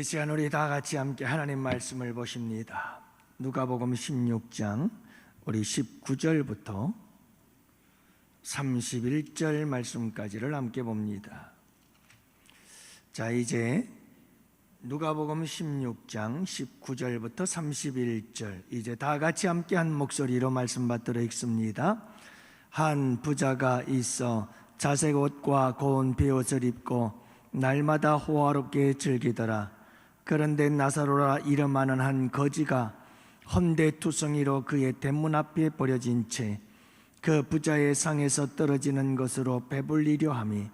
이 시간 우리 다 같이 함께 하나님 말씀을 보십니다. 누가복음 16장 우리 19절부터 31절 말씀까지를 함께 봅니다. 자, 이제 누가복음 16장 19절부터 31절, 이제 다 같이 함께 한 목소리로 말씀 받들어 읽습니다. 한 부자가 있어 자색 옷과 고운 베옷을 입고 날마다 호화롭게 즐기더라. 그런데 나사로라 이름하는 한 거지가 헌데투성이로 그의 대문 앞에 버려진 채 그 부자의 상에서 떨어지는 것으로 배불리려 하며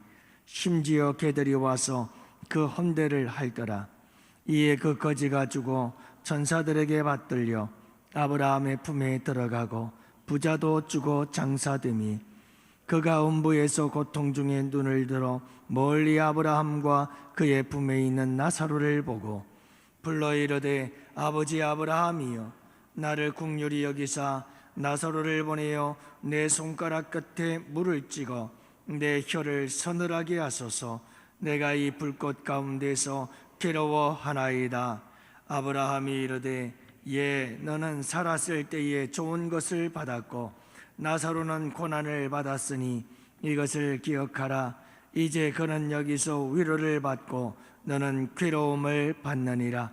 심지어 개들이 와서 그 헌데를 핥더라. 이에 그 거지가 죽어 천사들에게 받들려 아브라함의 품에 들어가고 부자도 죽어 장사됨이 그가 음부에서 고통 중에 눈을 들어 멀리 아브라함과 그의 품에 있는 나사로를 보고 불러 이르되 아버지 아브라함이여, 나를 긍휼히 여기사 나사로를 보내어 내 손가락 끝에 물을 찍어 내 혀를 서늘하게 하소서. 내가 이 불꽃 가운데서 괴로워하나이다. 아브라함이 이르되 예, 너는 살았을 때에 좋은 것을 받았고 나사로는 고난을 받았으니 이것을 기억하라. 이제 그는 여기서 위로를 받고 너는 괴로움을 받느니라.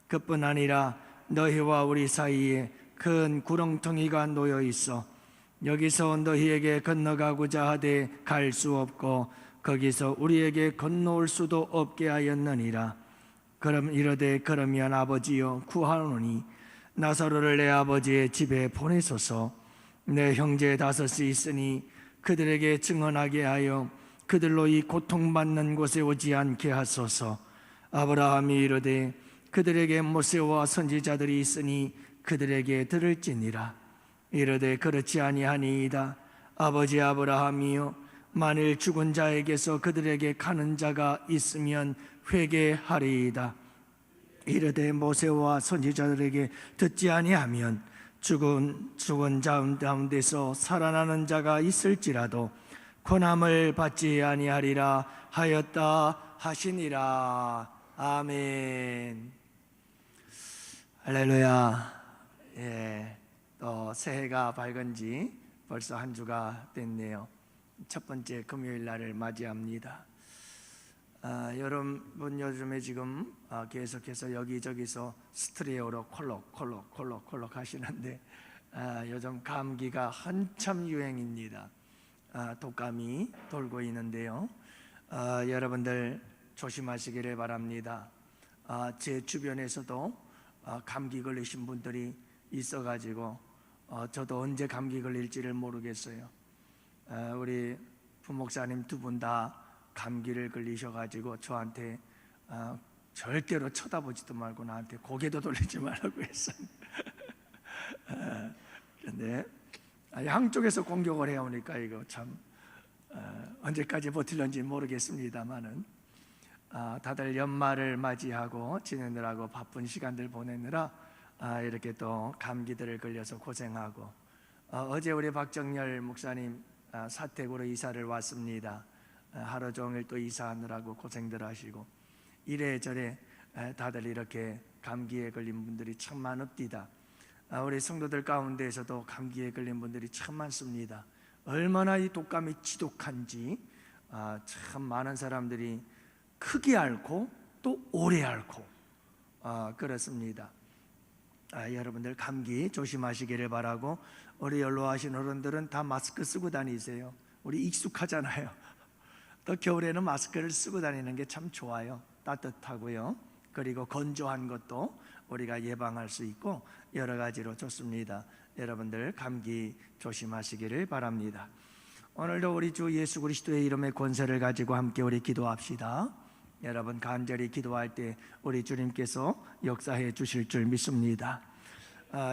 그뿐 아니라 너희와 우리 사이에 큰 구렁텅이가 놓여 있어 여기서 너희에게 건너가고자 하되 갈 수 없고 거기서 우리에게 건너올 수도 없게 하였느니라. 그럼 이르되 그러면 아버지여 구하노니 나사로를 내 아버지의 집에 보내소서. 내 형제 다섯이 있으니 그들에게 증언하게 하여 그들로 이 고통받는 곳에 오지 않게 하소서. 아브라함이 이르되 그들에게 모세와 선지자들이 있으니 그들에게 들을지니라. 이르되 그렇지 아니하니이다. 아버지 아브라함이여, 만일 죽은 자에게서 그들에게 가는 자가 있으면 회개하리이다. 이르되 모세와 선지자들에게 듣지 아니하면 죽은 자 가운데서 살아나는 자가 있을지라도 권함을 받지 아니하리라 하였다 하시니라. 아멘. 할렐루야. 예, 또 새해가 밝은 지 벌써 한 주가 됐네요. 첫 번째 금요일 날을 맞이합니다. 여러분 요즘에 지금 계속해서 여기저기서 스트레오로 콜록 하시는데 요즘 감기가 한참 유행입니다. 독감이 돌고 있는데요. 여러분들 조심하시기를 바랍니다. 제 주변에서도 감기 걸리신 분들이 있어가지고 저도 언제 감기 걸릴지를 모르겠어요. 우리 부목사님 두 분 다 감기를 걸리셔가지고 저한테 절대로 쳐다보지도 말고 나한테 고개도 돌리지 말라고 했어요. 그런데 양쪽에서 공격을 해오니까 이거 참 언제까지 버틸런지 모르겠습니다만은 다들 연말을 맞이하고 지내느라고 바쁜 시간들 보내느라 이렇게 또 감기들을 걸려서 고생하고 어제 우리 박정열 목사님 사택으로 이사를 왔습니다. 하루 종일 또 이사하느라고 고생들 하시고 이래저래 다들 이렇게 감기에 걸린 분들이 참 많읍디다. 우리 성도들 가운데에서도 감기에 걸린 분들이 참 많습니다. 얼마나 이 독감이 지독한지 참 많은 사람들이 크게 앓고 또 오래 앓고 그렇습니다. 여러분들 감기 조심하시기를 바라고, 우리 연로하신 어른들은 다 마스크 쓰고 다니세요. 우리 익숙하잖아요. 또 겨울에는 마스크를 쓰고 다니는 게 참 좋아요. 따뜻하고요. 그리고 건조한 것도 우리가 예방할 수 있고 여러 가지로 좋습니다. 여러분들 감기 조심하시기를 바랍니다. 오늘도 우리 주 예수 그리스도의 이름의 권세를 가지고 함께 우리 기도합시다. 여러분 간절히 기도할 때 우리 주님께서 역사해 주실 줄 믿습니다.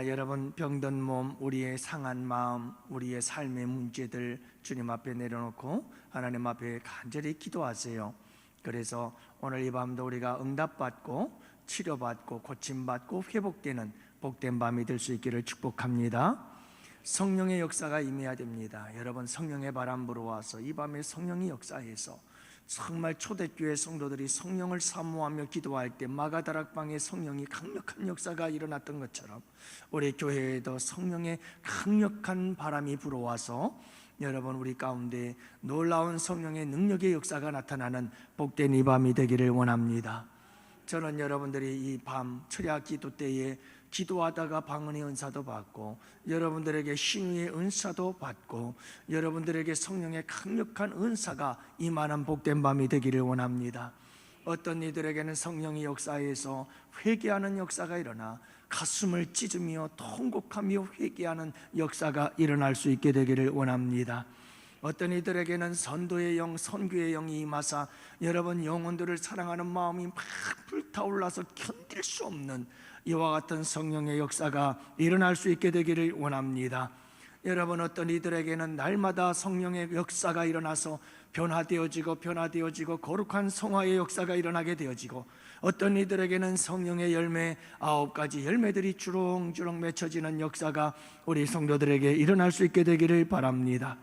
여러분 병든 몸, 우리의 상한 마음, 우리의 삶의 문제들 주님 앞에 내려놓고 하나님 앞에 간절히 기도하세요. 그래서 오늘 이 밤도 우리가 응답받고 치료받고 고침받고 회복되는 복된 밤이 될 수 있기를 축복합니다. 성령의 역사가 임해야 됩니다. 여러분 성령의 바람 불어와서 이 밤에 성령이 역사해서 정말 초대교회 성도들이 성령을 사모하며 기도할 때 마가다락방에 성령이 강력한 역사가 일어났던 것처럼 우리 교회에도 성령의 강력한 바람이 불어와서 여러분 우리 가운데 놀라운 성령의 능력의 역사가 나타나는 복된 이 밤이 되기를 원합니다. 저는 여러분들이 이 밤 철야 기도 때에 기도하다가 방언의 은사도 받고 여러분들에게 신유의 은사도 받고 여러분들에게 성령의 강력한 은사가 임하는 복된 밤이 되기를 원합니다. 어떤 이들에게는 성령의 역사에서 회개하는 역사가 일어나 가슴을 찢으며 통곡하며 회개하는 역사가 일어날 수 있게 되기를 원합니다. 어떤 이들에게는 선도의 영, 선교의 영이 임하사 여러분 영혼들을 사랑하는 마음이 막 불타올라서 견딜 수 없는 이와 같은 성령의 역사가 일어날 수 있게 되기를 원합니다. 여러분 어떤 이들에게는 날마다 성령의 역사가 일어나서 변화되어지고 거룩한 성화의 역사가 일어나게 되어지고 어떤 이들에게는 성령의 열매 9가지 열매들이 주렁주렁 맺혀지는 역사가 우리 성도들에게 일어날 수 있게 되기를 바랍니다.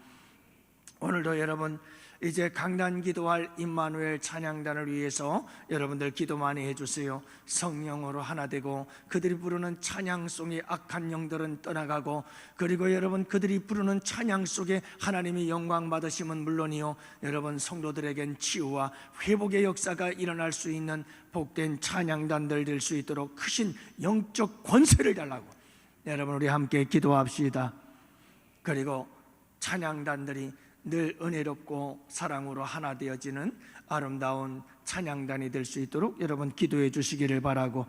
오늘도 여러분 이제 강단 기도할 임마누엘 찬양단을 위해서 여러분들 기도 많이 해주세요. 성령으로 하나 되고 그들이 부르는 찬양송의 악한 영들은 떠나가고 그리고 여러분 그들이 부르는 찬양 속에 하나님이 영광 받으심은 물론이요 여러분 성도들에겐 치유와 회복의 역사가 일어날 수 있는 복된 찬양단들 될 수 있도록 크신 영적 권세를 달라고 여러분 우리 함께 기도합시다. 그리고 찬양단들이 늘 은혜롭고 사랑으로 하나 되어지는 아름다운 찬양단이 될 수 있도록 여러분 기도해 주시기를 바라고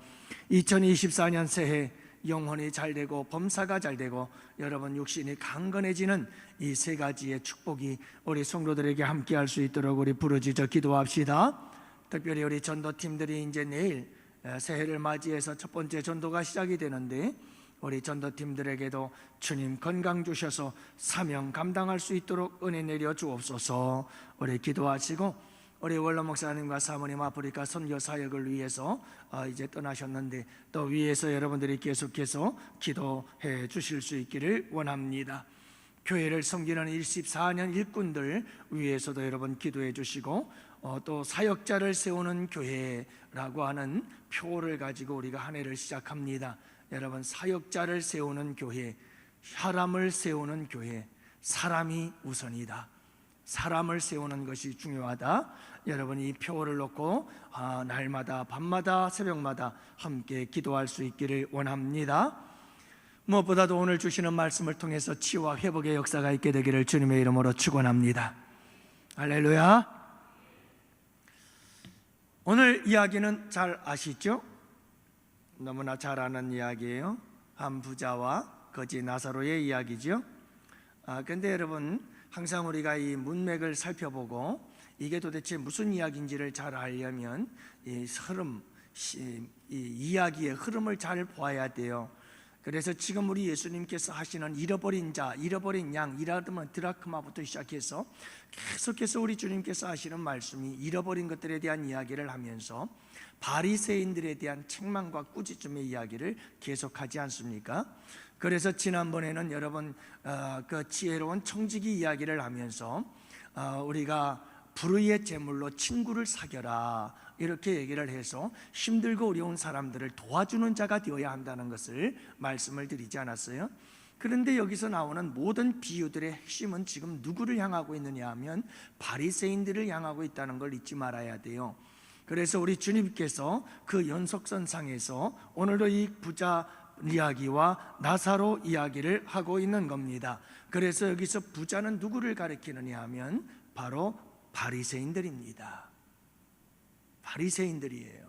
2024년 새해 영혼이 잘되고 범사가 잘되고 여러분 육신이 강건해지는 이 3가지의 축복이 우리 성도들에게 함께 할 수 있도록 우리 부르짖어 기도합시다. 특별히 우리 전도팀들이 이제 내일 새해를 맞이해서 첫 번째 전도가 시작이 되는데 우리 전도팀들에게도 주님 건강 주셔서 사명 감당할 수 있도록 은혜 내려 주옵소서. 우리 기도하시고 우리 원로 목사님과 사모님 아프리카 선교 사역을 위해서 이제 떠나셨는데 또 위에서 여러분들이 계속해서 기도해 주실 수 있기를 원합니다. 교회를 섬기는 24년 일꾼들 위해서도 여러분 기도해 주시고 또 사역자를 세우는 교회라고 하는 표를 가지고 우리가 한 해를 시작합니다. 여러분 사역자를 세우는 교회, 사람을 세우는 교회, 사람이 우선이다. 사람을 세우는 것이 중요하다. 여러분 이 표를 놓고 날마다 밤마다 새벽마다 함께 기도할 수 있기를 원합니다. 무엇보다도 오늘 주시는 말씀을 통해서 치유와 회복의 역사가 있게 되기를 주님의 이름으로 축원합니다. 할렐루야. 오늘 이야기는 잘 아시죠? 너무나 잘 아는 이야기예요. 한 부자와 거지 나사로의 이야기죠. 근데 여러분 항상 우리가 이 문맥을 살펴보고 이게 도대체 무슨 이야기인지를 잘 알려면 이 흐름, 이 이야기의 흐름을 잘 보아야 돼요. 그래서 지금 우리 예수님께서 하시는 잃어버린 자, 잃어버린 양, 이라드만 드라크마부터 시작해서 계속해서 우리 주님께서 하시는 말씀이 잃어버린 것들에 대한 이야기를 하면서 바리새인들에 대한 책망과 꾸짖음의 이야기를 계속하지 않습니까? 그래서 지난번에는 여러분 그 지혜로운 청지기 이야기를 하면서 우리가 불의의 제물로 친구를 사겨라 이렇게 얘기를 해서 힘들고 어려운 사람들을 도와주는 자가 되어야 한다는 것을 말씀을 드리지 않았어요? 그런데 여기서 나오는 모든 비유들의 핵심은 지금 누구를 향하고 있느냐 하면 바리새인들을 향하고 있다는 걸 잊지 말아야 돼요. 그래서 우리 주님께서 그 연속선상에서 오늘도 이 부자 이야기와 나사로 이야기를 하고 있는 겁니다. 그래서 여기서 부자는 누구를 가리키느냐 하면 바로 바리새인들입니다. 바리새인들이에요.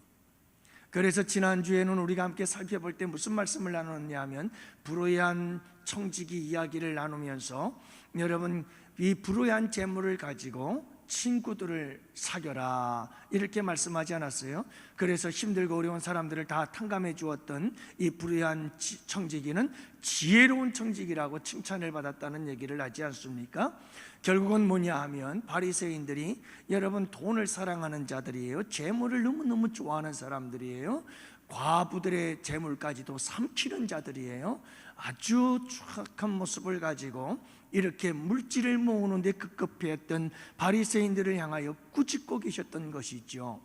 그래서 지난주에는 우리가 함께 살펴볼 때 무슨 말씀을 나눴냐 하면 불의한 청지기 이야기를 나누면서 여러분 이 불의한 재물을 가지고 친구들을 사겨라 이렇게 말씀하지 않았어요? 그래서 힘들고 어려운 사람들을 다 탕감해 주었던 이 불의한 청지기는 지혜로운 청지기라고 칭찬을 받았다는 얘기를 하지 않습니까? 결국은 뭐냐 하면 바리새인들이 여러분 돈을 사랑하는 자들이에요. 재물을 너무너무 좋아하는 사람들이에요. 과부들의 재물까지도 삼키는 자들이에요. 아주 추악한 모습을 가지고 이렇게 물질을 모으는 데 급급했던 바리새인들을 향하여 꾸짖고 계셨던 것이죠.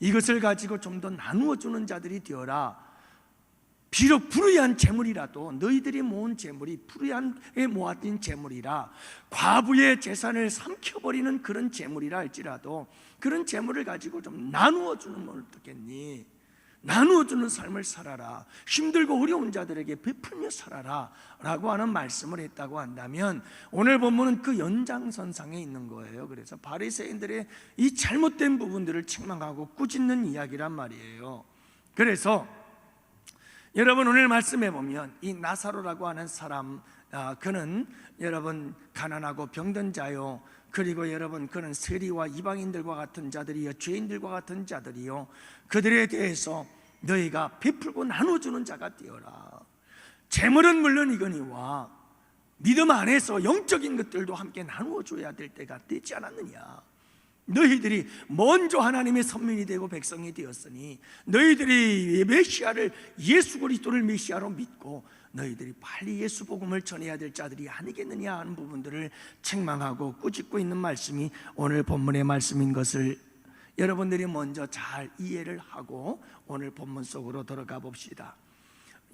이것을 가지고 좀 더 나누어 주는 자들이 되어라. 비록 불의한 재물이라도 너희들이 모은 재물이 불의한에 모아진 재물이라, 과부의 재산을 삼켜버리는 그런 재물이라 할지라도 그런 재물을 가지고 좀 나누어 주는 건 어떻겠니? 나누어 주는 삶을 살아라. 힘들고 어려운 자들에게 베풀며 살아라 라고 하는 말씀을 했다고 한다면, 오늘 본문은 그 연장선상에 있는 거예요. 그래서 바리새인들의 이 잘못된 부분들을 책망하고 꾸짖는 이야기란 말이에요. 그래서 여러분, 오늘 말씀해 보면 이 나사로라고 하는 사람, 그는 여러분 가난하고 병든 자요, 그리고 여러분 그는 세리와 이방인들과 같은 자들이요, 죄인들과 같은 자들이요, 그들에 대해서 너희가 베풀고 나눠주는 자가 되어라. 재물은 물론 이거니와 믿음 안에서 영적인 것들도 함께 나누어줘야 될 때가 되지 않았느냐. 너희들이 먼저 하나님의 선민이 되고 백성이 되었으니 너희들이 메시아를, 예수 그리스도를 메시아로 믿고 너희들이 빨리 예수 복음을 전해야 될 자들이 아니겠느냐 하는 부분들을 책망하고 꾸짖고 있는 말씀이 오늘 본문의 말씀인 것을 여러분들이 먼저 잘 이해를 하고 오늘 본문 속으로 들어가 봅시다.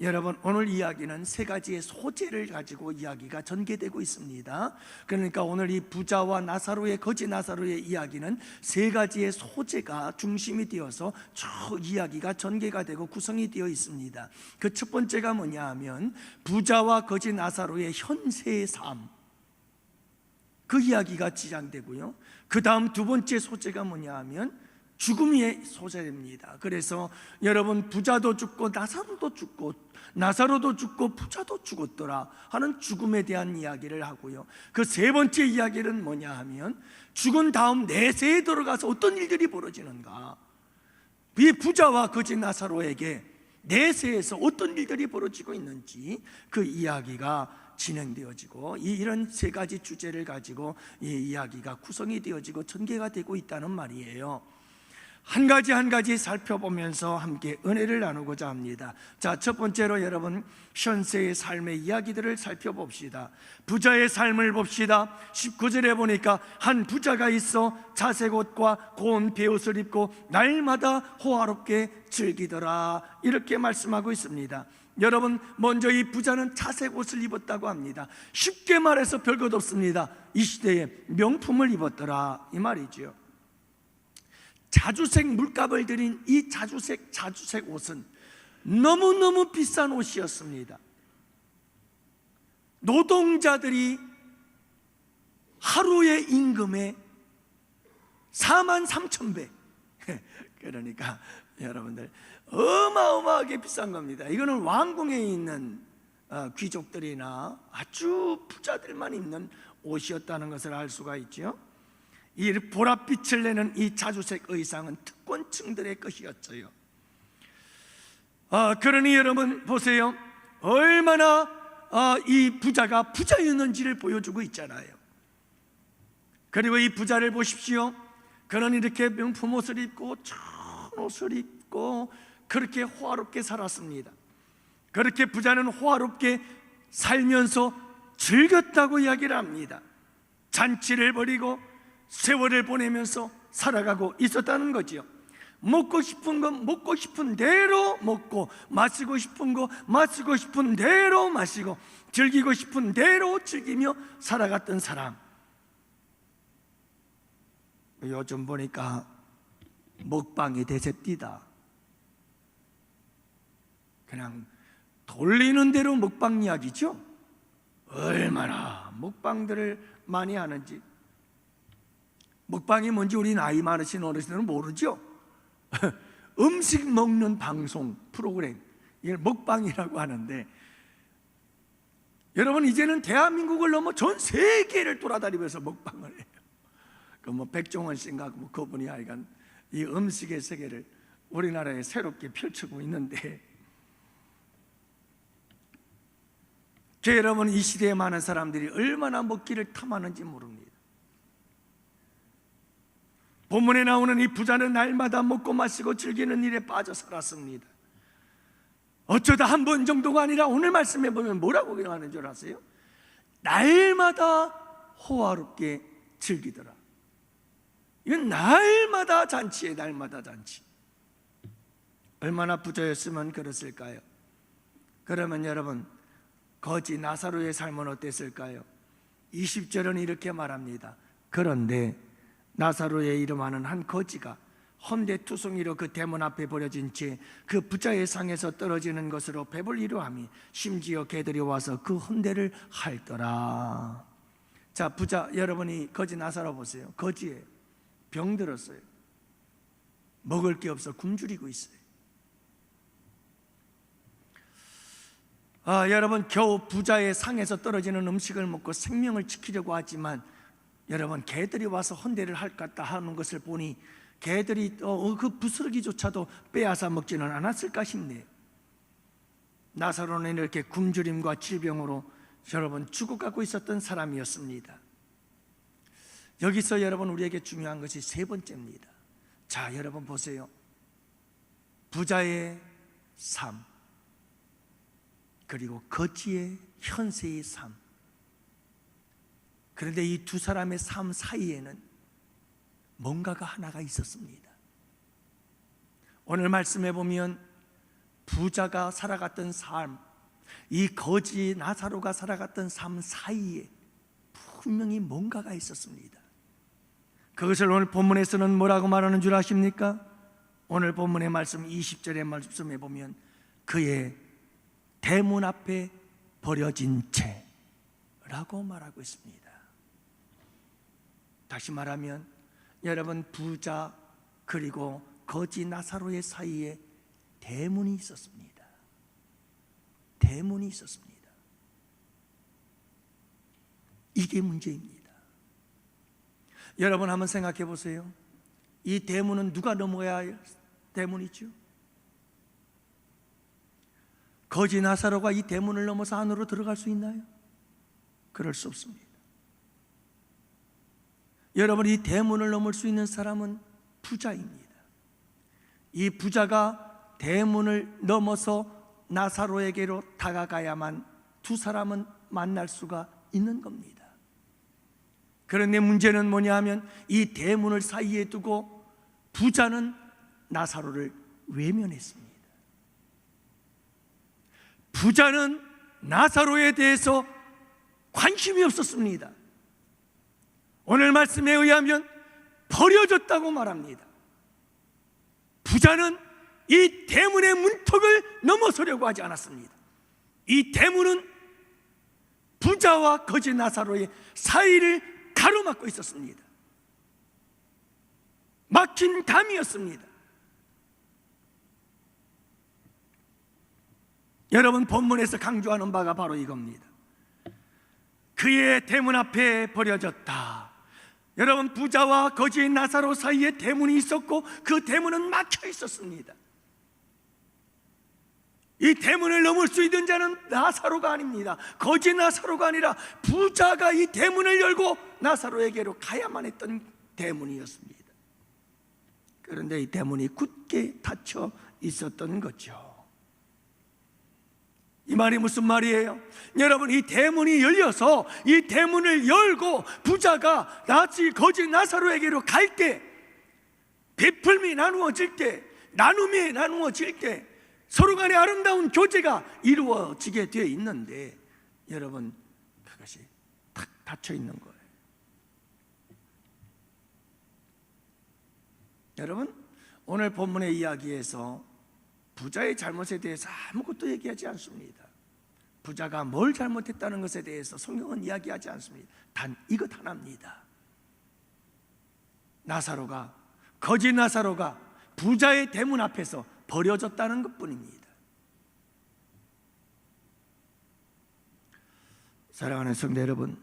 여러분, 오늘 이야기는 세 가지의 소재를 가지고 이야기가 전개되고 있습니다. 그러니까 오늘 이 부자와 나사로의, 거지 나사로의 이야기는 세 가지의 소재가 중심이 되어서 쭉 이야기가 전개가 되고 구성이 되어 있습니다. 그 첫 번째가 뭐냐 하면 부자와 거지 나사로의 현세의 삶, 그 이야기가 지장되고요. 그 다음 두 번째 소재가 뭐냐 하면 죽음의 소재입니다. 그래서 여러분, 부자도 죽고 나사로도 죽고, 나사로도 죽고 부자도 죽었더라 하는 죽음에 대한 이야기를 하고요. 그 세 번째 이야기는 뭐냐 하면 죽은 다음 내세에 들어가서 어떤 일들이 벌어지는가, 이 부자와 거지 나사로에게 내세에서 어떤 일들이 벌어지고 있는지 그 이야기가 진행되어지고, 이런 세 가지 주제를 가지고 이 이야기가 구성이 되어지고 전개가 되고 있다는 말이에요. 한 가지 한 가지 살펴보면서 함께 은혜를 나누고자 합니다. 자, 첫 번째로 여러분, 현세의 삶의 이야기들을 살펴봅시다. 부자의 삶을 봅시다. 19절에 보니까 한 부자가 있어 자색 옷과 고운 베옷을 입고 날마다 호화롭게 즐기더라, 이렇게 말씀하고 있습니다. 여러분, 먼저 이 부자는 자색 옷을 입었다고 합니다. 쉽게 말해서 별것 없습니다. 이 시대에 명품을 입었더라, 이 말이죠. 자주색 물값을 들인 이 자주색 옷은 너무너무 비싼 옷이었습니다. 노동자들이 하루의 임금의 43,000배 그러니까 여러분들 어마어마하게 비싼 겁니다. 이거는 왕궁에 있는 귀족들이나 아주 부자들만 입는 옷이었다는 것을 알 수가 있죠. 이 보랏빛을 내는 이 자주색 의상은 특권층들의 것이었어요. 그러니 여러분 보세요, 얼마나 이 부자가 부자였는지를 보여주고 있잖아요. 그리고 이 부자를 보십시오. 그는 이렇게 명품 옷을 입고 좋은 옷을 입고 그렇게 호화롭게 살았습니다. 그렇게 부자는 호화롭게 살면서 즐겼다고 이야기를 합니다. 잔치를 벌이고 세월을 보내면서 살아가고 있었다는 거지요. 먹고 싶은 건 먹고 싶은 대로 먹고, 마시고 싶은 거 마시고 싶은 대로 마시고, 즐기고 싶은 대로 즐기며 살아갔던 사람. 요즘 보니까 먹방이 대세띠다. 그냥 돌리는 대로 먹방 이야기죠. 얼마나 먹방들을 많이 하는지. 먹방이 뭔지 우리 나이 많으신 어르신들은 모르죠. 음식 먹는 방송 프로그램, 이걸 먹방이라고 하는데, 여러분 이제는 대한민국을 넘어 전 세계를 돌아다니면서 먹방을 해요. 그 뭐 백종원 씨인가 뭐 그분이 하여간 이 음식의 세계를 우리나라에 새롭게 펼치고 있는데, 여러분 이 시대에 많은 사람들이 얼마나 먹기를 탐하는지 모릅니다. 본문에 나오는 이 부자는 날마다 먹고 마시고 즐기는 일에 빠져 살았습니다. 어쩌다 한 번 정도가 아니라 오늘 말씀해 보면 뭐라고 하는 줄 아세요? 날마다 호화롭게 즐기더라. 이건 날마다 잔치에 날마다 잔치. 얼마나 부자였으면 그랬을까요? 그러면 여러분, 거지 나사로의 삶은 어땠을까요? 20절은 이렇게 말합니다. 그런데 나사로의 이름하는 한 거지가 헌데투성이로 그 대문 앞에 버려진 채 그 부자의 상에서 떨어지는 것으로 배불리려 함이 심지어 개들이 와서 그 헌데를 핥더라. 자, 부자 여러분이 거지 나사로 보세요. 거지에 병들었어요. 먹을 게 없어 굶주리고 있어요. 여러분, 겨우 부자의 상에서 떨어지는 음식을 먹고 생명을 지키려고 하지만 여러분, 개들이 와서 헌데를 할까 하는 것을 보니 개들이 그 부스러기조차도 빼앗아 먹지는 않았을까 싶네요. 나사로는 이렇게 굶주림과 질병으로 여러분 죽어가고 있었던 사람이었습니다. 여기서 여러분 우리에게 중요한 것이 세 번째입니다. 자, 여러분 보세요. 부자의 삶, 그리고 거지의 현세의 삶. 그런데 이 두 사람의 삶 사이에는 뭔가가 하나가 있었습니다. 오늘 말씀해 보면 부자가 살아갔던 삶, 이 거지 나사로가 살아갔던 삶 사이에 분명히 뭔가가 있었습니다. 그것을 오늘 본문에서는 뭐라고 말하는 줄 아십니까? 오늘 본문의 말씀 20절의 말씀에 보면 그의 대문 앞에 버려진 채라고 말하고 있습니다. 다시 말하면 여러분, 부자 그리고 거지 나사로의 사이에 대문이 있었습니다. 대문이 있었습니다. 이게 문제입니다. 여러분 한번 생각해 보세요. 이 대문은 누가 넘어야 할 대문이죠? 거지 나사로가 이 대문을 넘어서 안으로 들어갈 수 있나요? 그럴 수 없습니다. 여러분, 이 대문을 넘을 수 있는 사람은 부자입니다. 이 부자가 대문을 넘어서 나사로에게로 다가가야만 두 사람은 만날 수가 있는 겁니다. 그런데 문제는 뭐냐 하면 이 대문을 사이에 두고 부자는 나사로를 외면했습니다. 부자는 나사로에 대해서 관심이 없었습니다. 오늘 말씀에 의하면 버려졌다고 말합니다. 부자는 이 대문의 문턱을 넘어서려고 하지 않았습니다. 이 대문은 부자와 거지 나사로의 사이를 가로막고 있었습니다. 막힌 담이었습니다. 여러분, 본문에서 강조하는 바가 바로 이겁니다. 그의 대문 앞에 버려졌다. 여러분, 부자와 거지 나사로 사이에 대문이 있었고 그 대문은 막혀 있었습니다. 이 대문을 넘을 수 있는 자는 나사로가 아닙니다. 거지 나사로가 아니라 부자가 이 대문을 열고 나사로에게로 가야만 했던 대문이었습니다. 그런데 이 대문이 굳게 닫혀 있었던 거죠. 이 말이 무슨 말이에요? 여러분, 이 대문이 열려서 이 대문을 열고 부자가 거지 나사로에게로 갈 때, 베풀미 나누어질 때, 나눔이 나누어질 때 서로 간의 아름다운 교제가 이루어지게 되어 있는데 여러분, 그것이 탁 닫혀 있는 거예요. 여러분, 오늘 본문의 이야기에서 부자의 잘못에 대해서 아무것도 얘기하지 않습니다. 부자가 뭘 잘못했다는 것에 대해서 성경은 이야기하지 않습니다. 단 이것 하나입니다. 거지 나사로가 부자의 대문 앞에서 버려졌다는 것뿐입니다. 사랑하는 성도 여러분,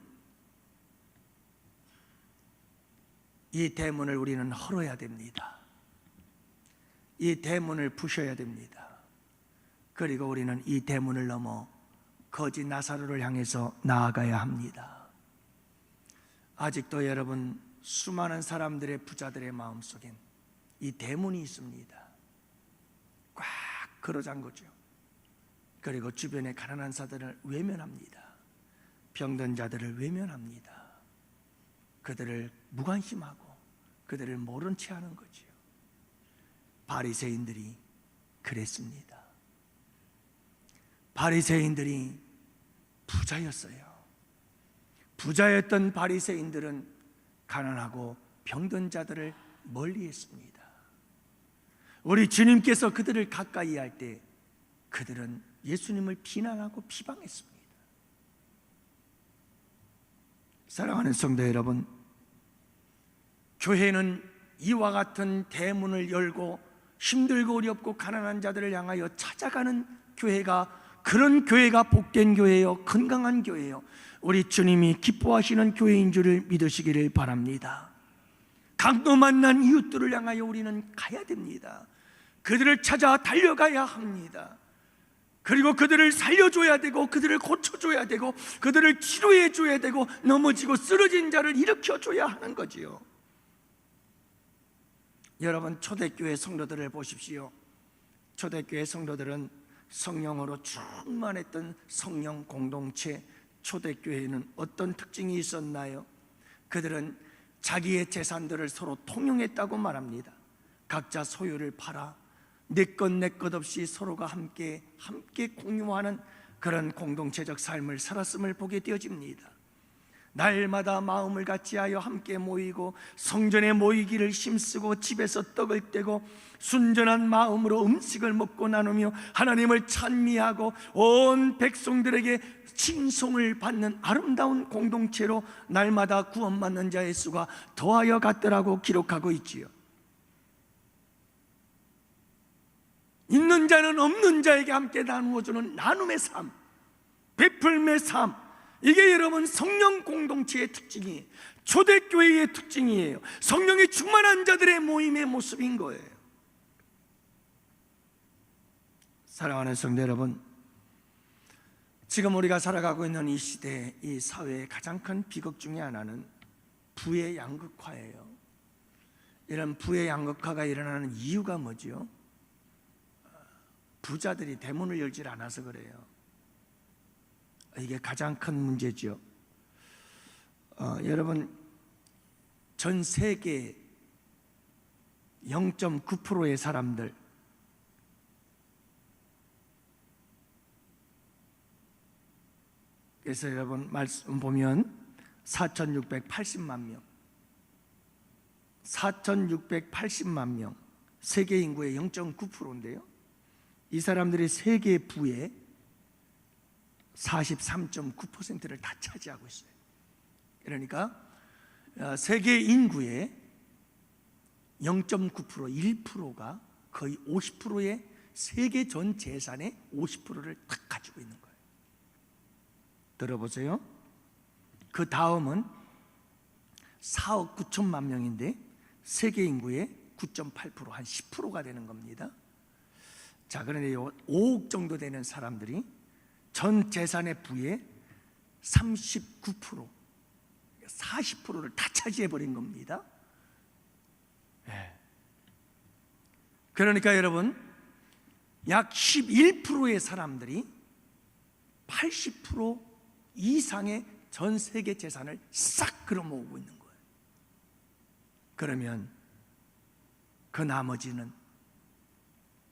이 대문을 우리는 헐어야 됩니다. 이 대문을 부셔야 됩니다. 그리고 우리는 이 대문을 넘어 거지 나사로를 향해서 나아가야 합니다. 아직도 여러분, 수많은 사람들의 부자들의 마음속엔 이 대문이 있습니다. 꽉 걸어 잠그죠. 그리고 주변의 가난한 사들을 외면합니다. 병든 자들을 외면합니다. 그들을 무관심하고 그들을 모른 채 하는 거지요. 바리새인들이 그랬습니다. 바리새인들이 부자였어요. 부자였던 바리새인들은 가난하고 병든 자들을 멀리했습니다. 우리 주님께서 그들을 가까이 할 때 그들은 예수님을 비난하고 비방했습니다. 사랑하는 성도 여러분, 교회는 이와 같은 대문을 열고 힘들고 어렵고 가난한 자들을 향하여 찾아가는 교회가, 그런 교회가 복된 교회요, 건강한 교회요, 우리 주님이 기뻐하시는 교회인 줄을 믿으시기를 바랍니다. 강도 만난 이웃들을 향하여 우리는 가야 됩니다. 그들을 찾아 달려가야 합니다. 그리고 그들을 살려줘야 되고 그들을 고쳐줘야 되고 그들을 치료해줘야 되고 넘어지고 쓰러진 자를 일으켜줘야 하는 거지요. 여러분, 초대교회 성도들을 보십시오. 초대교회 성도들은 성령으로 충만했던 성령 공동체. 초대교회에는 어떤 특징이 있었나요? 그들은 자기의 재산들을 서로 통용했다고 말합니다. 각자 소유를 팔아 내 것 없이 서로가 함께 공유하는 그런 공동체적 삶을 살았음을 보게 되어집니다. 날마다 마음을 같이하여 함께 모이고 성전에 모이기를 힘쓰고 집에서 떡을 떼고 순전한 마음으로 음식을 먹고 나누며 하나님을 찬미하고 온 백성들에게 칭송을 받는 아름다운 공동체로 날마다 구원받는 자의 수가 더하여 갔더라고 기록하고 있지요. 있는 자는 없는 자에게 함께 나누어주는 나눔의 삶, 베풀매의 삶, 이게 여러분 성령 공동체의 특징이에요. 초대교회의 특징이에요. 성령이 충만한 자들의 모임의 모습인 거예요. 사랑하는 성도 여러분, 지금 우리가 살아가고 있는 이 시대, 이 사회의 가장 큰 비극 중에 하나는 부의 양극화예요. 이런 부의 양극화가 일어나는 이유가 뭐죠? 부자들이 대문을 열지 않아서 그래요. 이게 가장 큰 문제죠. 여러분, 전 세계 0.9%의 사람들, 그래서 여러분 말씀 보면 4,680만 명, 4,680만 명, 세계 인구의 0.9%인데요 이 사람들이 세계 부의 43.9%를 다 차지하고 있어요. 그러니까 세계 인구의 0.9%, 1%가 거의 50%의 세계 전 재산의 50%를 다 가지고 있는 거예요. 들어보세요. 그 다음은 4억 9천만 명인데 세계 인구의 9.8%, 한 10%가 되는 겁니다. 자, 그런데 5억 정도 되는 사람들이 전 재산의 부의 39%, 40%를 다 차지해버린 겁니다. 네. 그러니까 여러분, 약 11%의 사람들이 80% 이상의 전 세계 재산을 싹 끌어모으고 있는 거예요. 그러면 그 나머지는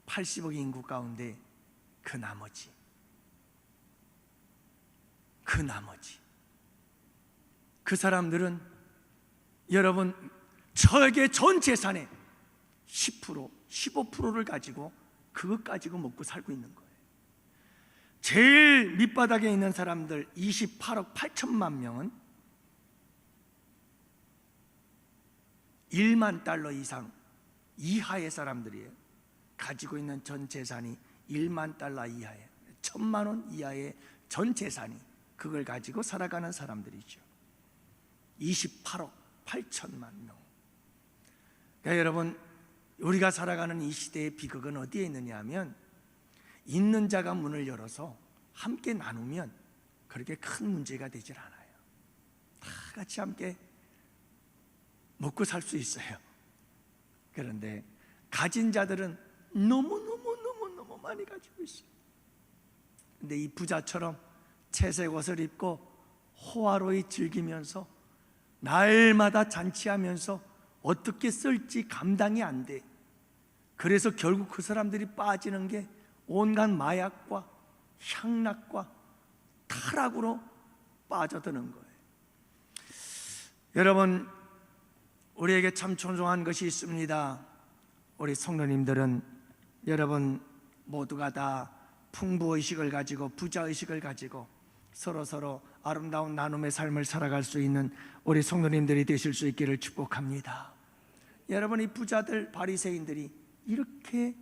80억 인구 가운데 그 나머지 그 사람들은 여러분 저에게 전 재산의 10%, 15%를 가지고 그것 가지고 먹고 살고 있는 거예요. 제일 밑바닥에 있는 사람들 28억 8천만 명은 1만 달러 이상 이하의 사람들이에요. 가지고 있는 전 재산이 1만 달러 이하에 1,000만 원 이하의 전 재산이, 그걸 가지고 살아가는 사람들이죠. 28억 8천만 명. 그러니까 여러분, 우리가 살아가는 이 시대의 비극은 어디에 있느냐 하면, 있는 자가 문을 열어서 함께 나누면 그렇게 큰 문제가 되질 않아요. 다 같이 함께 먹고 살 수 있어요. 그런데 가진 자들은 너무 많이 가지고 있어요. 근데 이 부자처럼 채색 옷을 입고 호화로이 즐기면서 날마다 잔치하면서 어떻게 쓸지 감당이 안 돼. 그래서 결국 그 사람들이 빠지는 게 온갖 마약과 향락과 타락으로 빠져드는 거예요. 여러분, 우리에게 참 존중한 것이 있습니다. 우리 성도님들은 여러분 모두가 다 풍부의식을 가지고 부자의식을 가지고 서로 아름다운 나눔의 삶을 살아갈 수 있는 우리 성도님들이 되실 수 있기를 축복합니다. 여러분, 이 부자들 바리새인들이 이렇게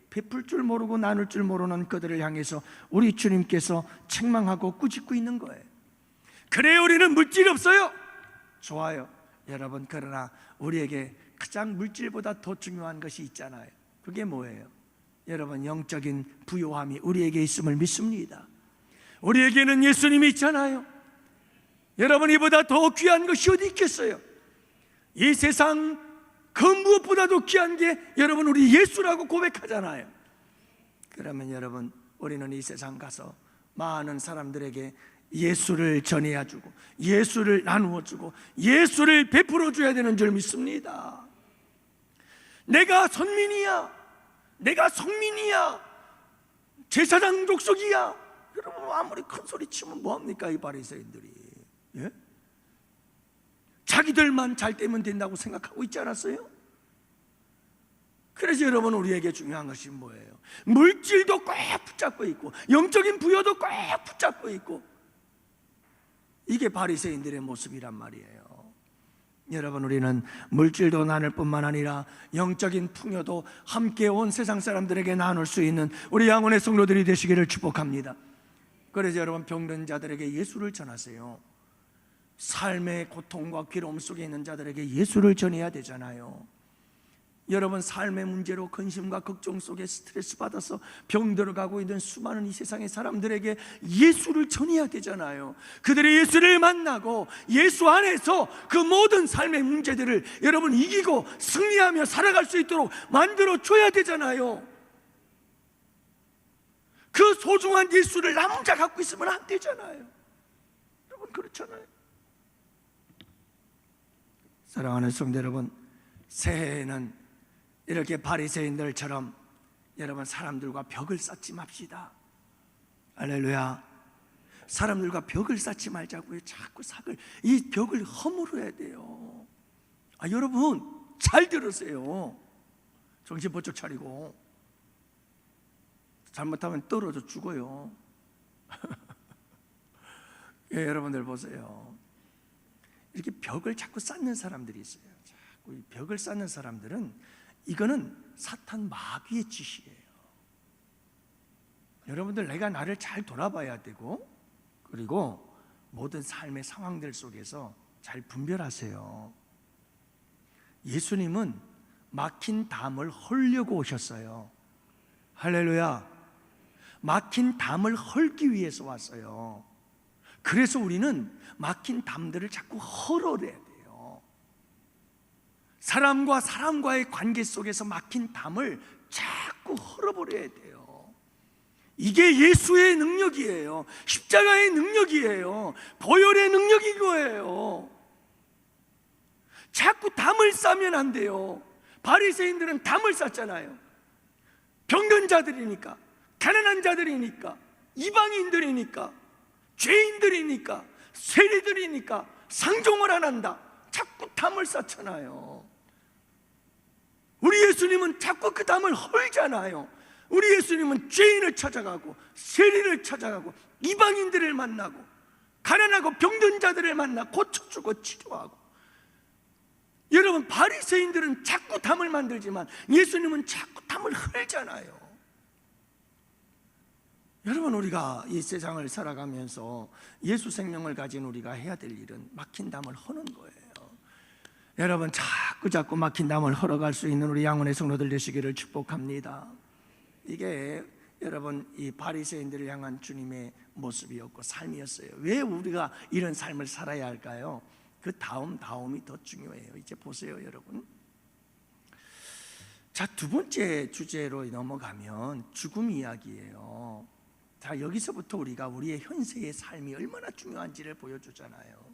베풀 줄 모르고 나눌 줄 모르는 그들을 향해서 우리 주님께서 책망하고 꾸짖고 있는 거예요. 그래, 우리는 물질이 없어요. 좋아요. 여러분, 그러나 우리에게 가장 물질보다 더 중요한 것이 있잖아요. 그게 뭐예요? 여러분, 영적인 부요함이 우리에게 있음을 믿습니다. 우리에게는 예수님이 있잖아요. 여러분, 이보다 더 귀한 것이 어디 있겠어요? 이 세상 그 무엇보다도 귀한 게 여러분 우리 예수라고 고백하잖아요. 그러면 여러분, 우리는 이 세상 가서 많은 사람들에게 예수를 전해야 주고 예수를 나누어 주고 예수를 베풀어 줘야 되는 줄 믿습니다. 내가 선민이야, 내가 성민이야, 제사장 족속이야. 여러분, 아무리 큰 소리 치면 뭐합니까 이 바리새인들이? 예? 자기들만 잘 되면 된다고 생각하고 있지 않았어요? 그래서 여러분, 우리에게 중요한 것이 뭐예요? 물질도 꼭 붙잡고 있고 영적인 부여도 꼭 붙잡고 있고, 이게 바리새인들의 모습이란 말이에요. 여러분, 우리는 물질도 나눌 뿐만 아니라 영적인 풍요도 함께 온 세상 사람들에게 나눌 수 있는 우리 양원의 성도들이 되시기를 축복합니다. 그래서 여러분, 병든 자들에게 예수를 전하세요. 삶의 고통과 괴로움 속에 있는 자들에게 예수를 전해야 되잖아요. 여러분, 삶의 문제로 근심과 걱정 속에 스트레스 받아서 병들어가고 있는 수많은 이 세상의 사람들에게 예수를 전해야 되잖아요. 그들이 예수를 만나고 예수 안에서 그 모든 삶의 문제들을 여러분 이기고 승리하며 살아갈 수 있도록 만들어 줘야 되잖아요. 그 소중한 예수를 나 혼자 갖고 있으면 안 되잖아요. 여러분, 그렇잖아요. 사랑하는 성도 여러분, 새해에는 이렇게 바리새인들처럼 여러분 사람들과 벽을 쌓지 맙시다. 할렐루야. 사람들과 벽을 쌓지 말자고요. 자꾸 이 벽을 허물어야 돼요. 여러분, 잘 들으세요. 정신 번쩍 차리고. 잘못하면 떨어져 죽어요. 예, 여러분들 보세요. 이렇게 벽을 자꾸 쌓는 사람들이 있어요. 자꾸 이 벽을 쌓는 사람들은 이거는 사탄 마귀의 짓이에요. 여러분들, 내가 나를 잘 돌아봐야 되고, 그리고 모든 삶의 상황들 속에서 잘 분별하세요. 예수님은 막힌 담을 헐려고 오셨어요. 할렐루야. 막힌 담을 헐기 위해서 왔어요. 그래서 우리는 막힌 담들을 자꾸 헐어내야 돼요. 사람과 사람과의 관계 속에서 막힌 담을 자꾸 헐어버려야 돼요. 이게 예수의 능력이에요. 십자가의 능력이에요. 보혈의 능력인 거예요. 자꾸 담을 쌓으면 안 돼요. 바리새인들은 담을 쌓잖아요. 병든 자들이니까, 가난한 자들이니까, 이방인들이니까, 죄인들이니까, 세리들이니까 상종을 안 한다. 자꾸 담을 쌓잖아요. 우리 예수님은 자꾸 그 담을 헐잖아요. 우리 예수님은 죄인을 찾아가고 세리를 찾아가고 이방인들을 만나고 가난하고 병든 자들을 만나 고쳐주고 치료하고. 여러분, 바리새인들은 자꾸 담을 만들지만 예수님은 자꾸 담을 헐잖아요. 여러분, 우리가 이 세상을 살아가면서 예수 생명을 가진 우리가 해야 될 일은 막힌 담을 허는 거예요. 여러분, 자꾸 막힌 담을 헐어갈 수 있는 우리 양원의 성도들 되시기를 축복합니다. 이게 여러분, 이 바리새인들을 향한 주님의 모습이었고 삶이었어요. 왜 우리가 이런 삶을 살아야 할까요? 그 다음이 더 중요해요. 이제 보세요, 여러분. 자, 두 번째 주제로 넘어가면 죽음 이야기예요. 자, 여기서부터 우리가 우리의 현세의 삶이 얼마나 중요한지를 보여주잖아요.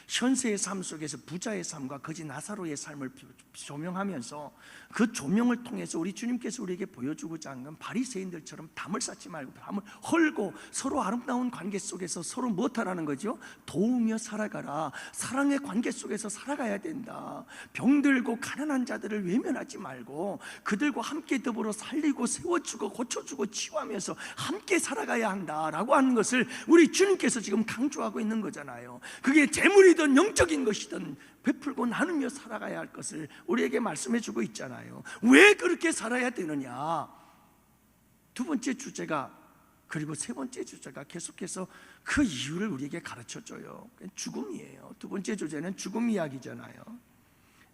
현세의 삶 속에서 부자의 삶과 거지 나사로의 삶을 조명하면서 그 조명을 통해서 우리 주님께서 우리에게 보여주고자 하는 건 바리새인들처럼 담을 쌓지 말고 담을 헐고 서로 아름다운 관계 속에서 서로 무엇하라는 거죠? 도우며 살아가라. 사랑의 관계 속에서 살아가야 된다. 병들고 가난한 자들을 외면하지 말고 그들과 함께 더불어 살리고 세워주고 고쳐주고 치유하면서 함께 살아가야 한다라고 하는 것을 우리 주님께서 지금 강조하고 있는 거잖아요. 그게 재물이든 영적인 것이든 베풀고 나누며 살아가야 할 것을 우리에게 말씀해 주고 있잖아요. 왜 그렇게 살아야 되느냐? 두 번째 주제가, 그리고 세 번째 주제가 계속해서 그 이유를 우리에게 가르쳐 줘요. 죽음이에요. 두 번째 주제는 죽음 이야기잖아요.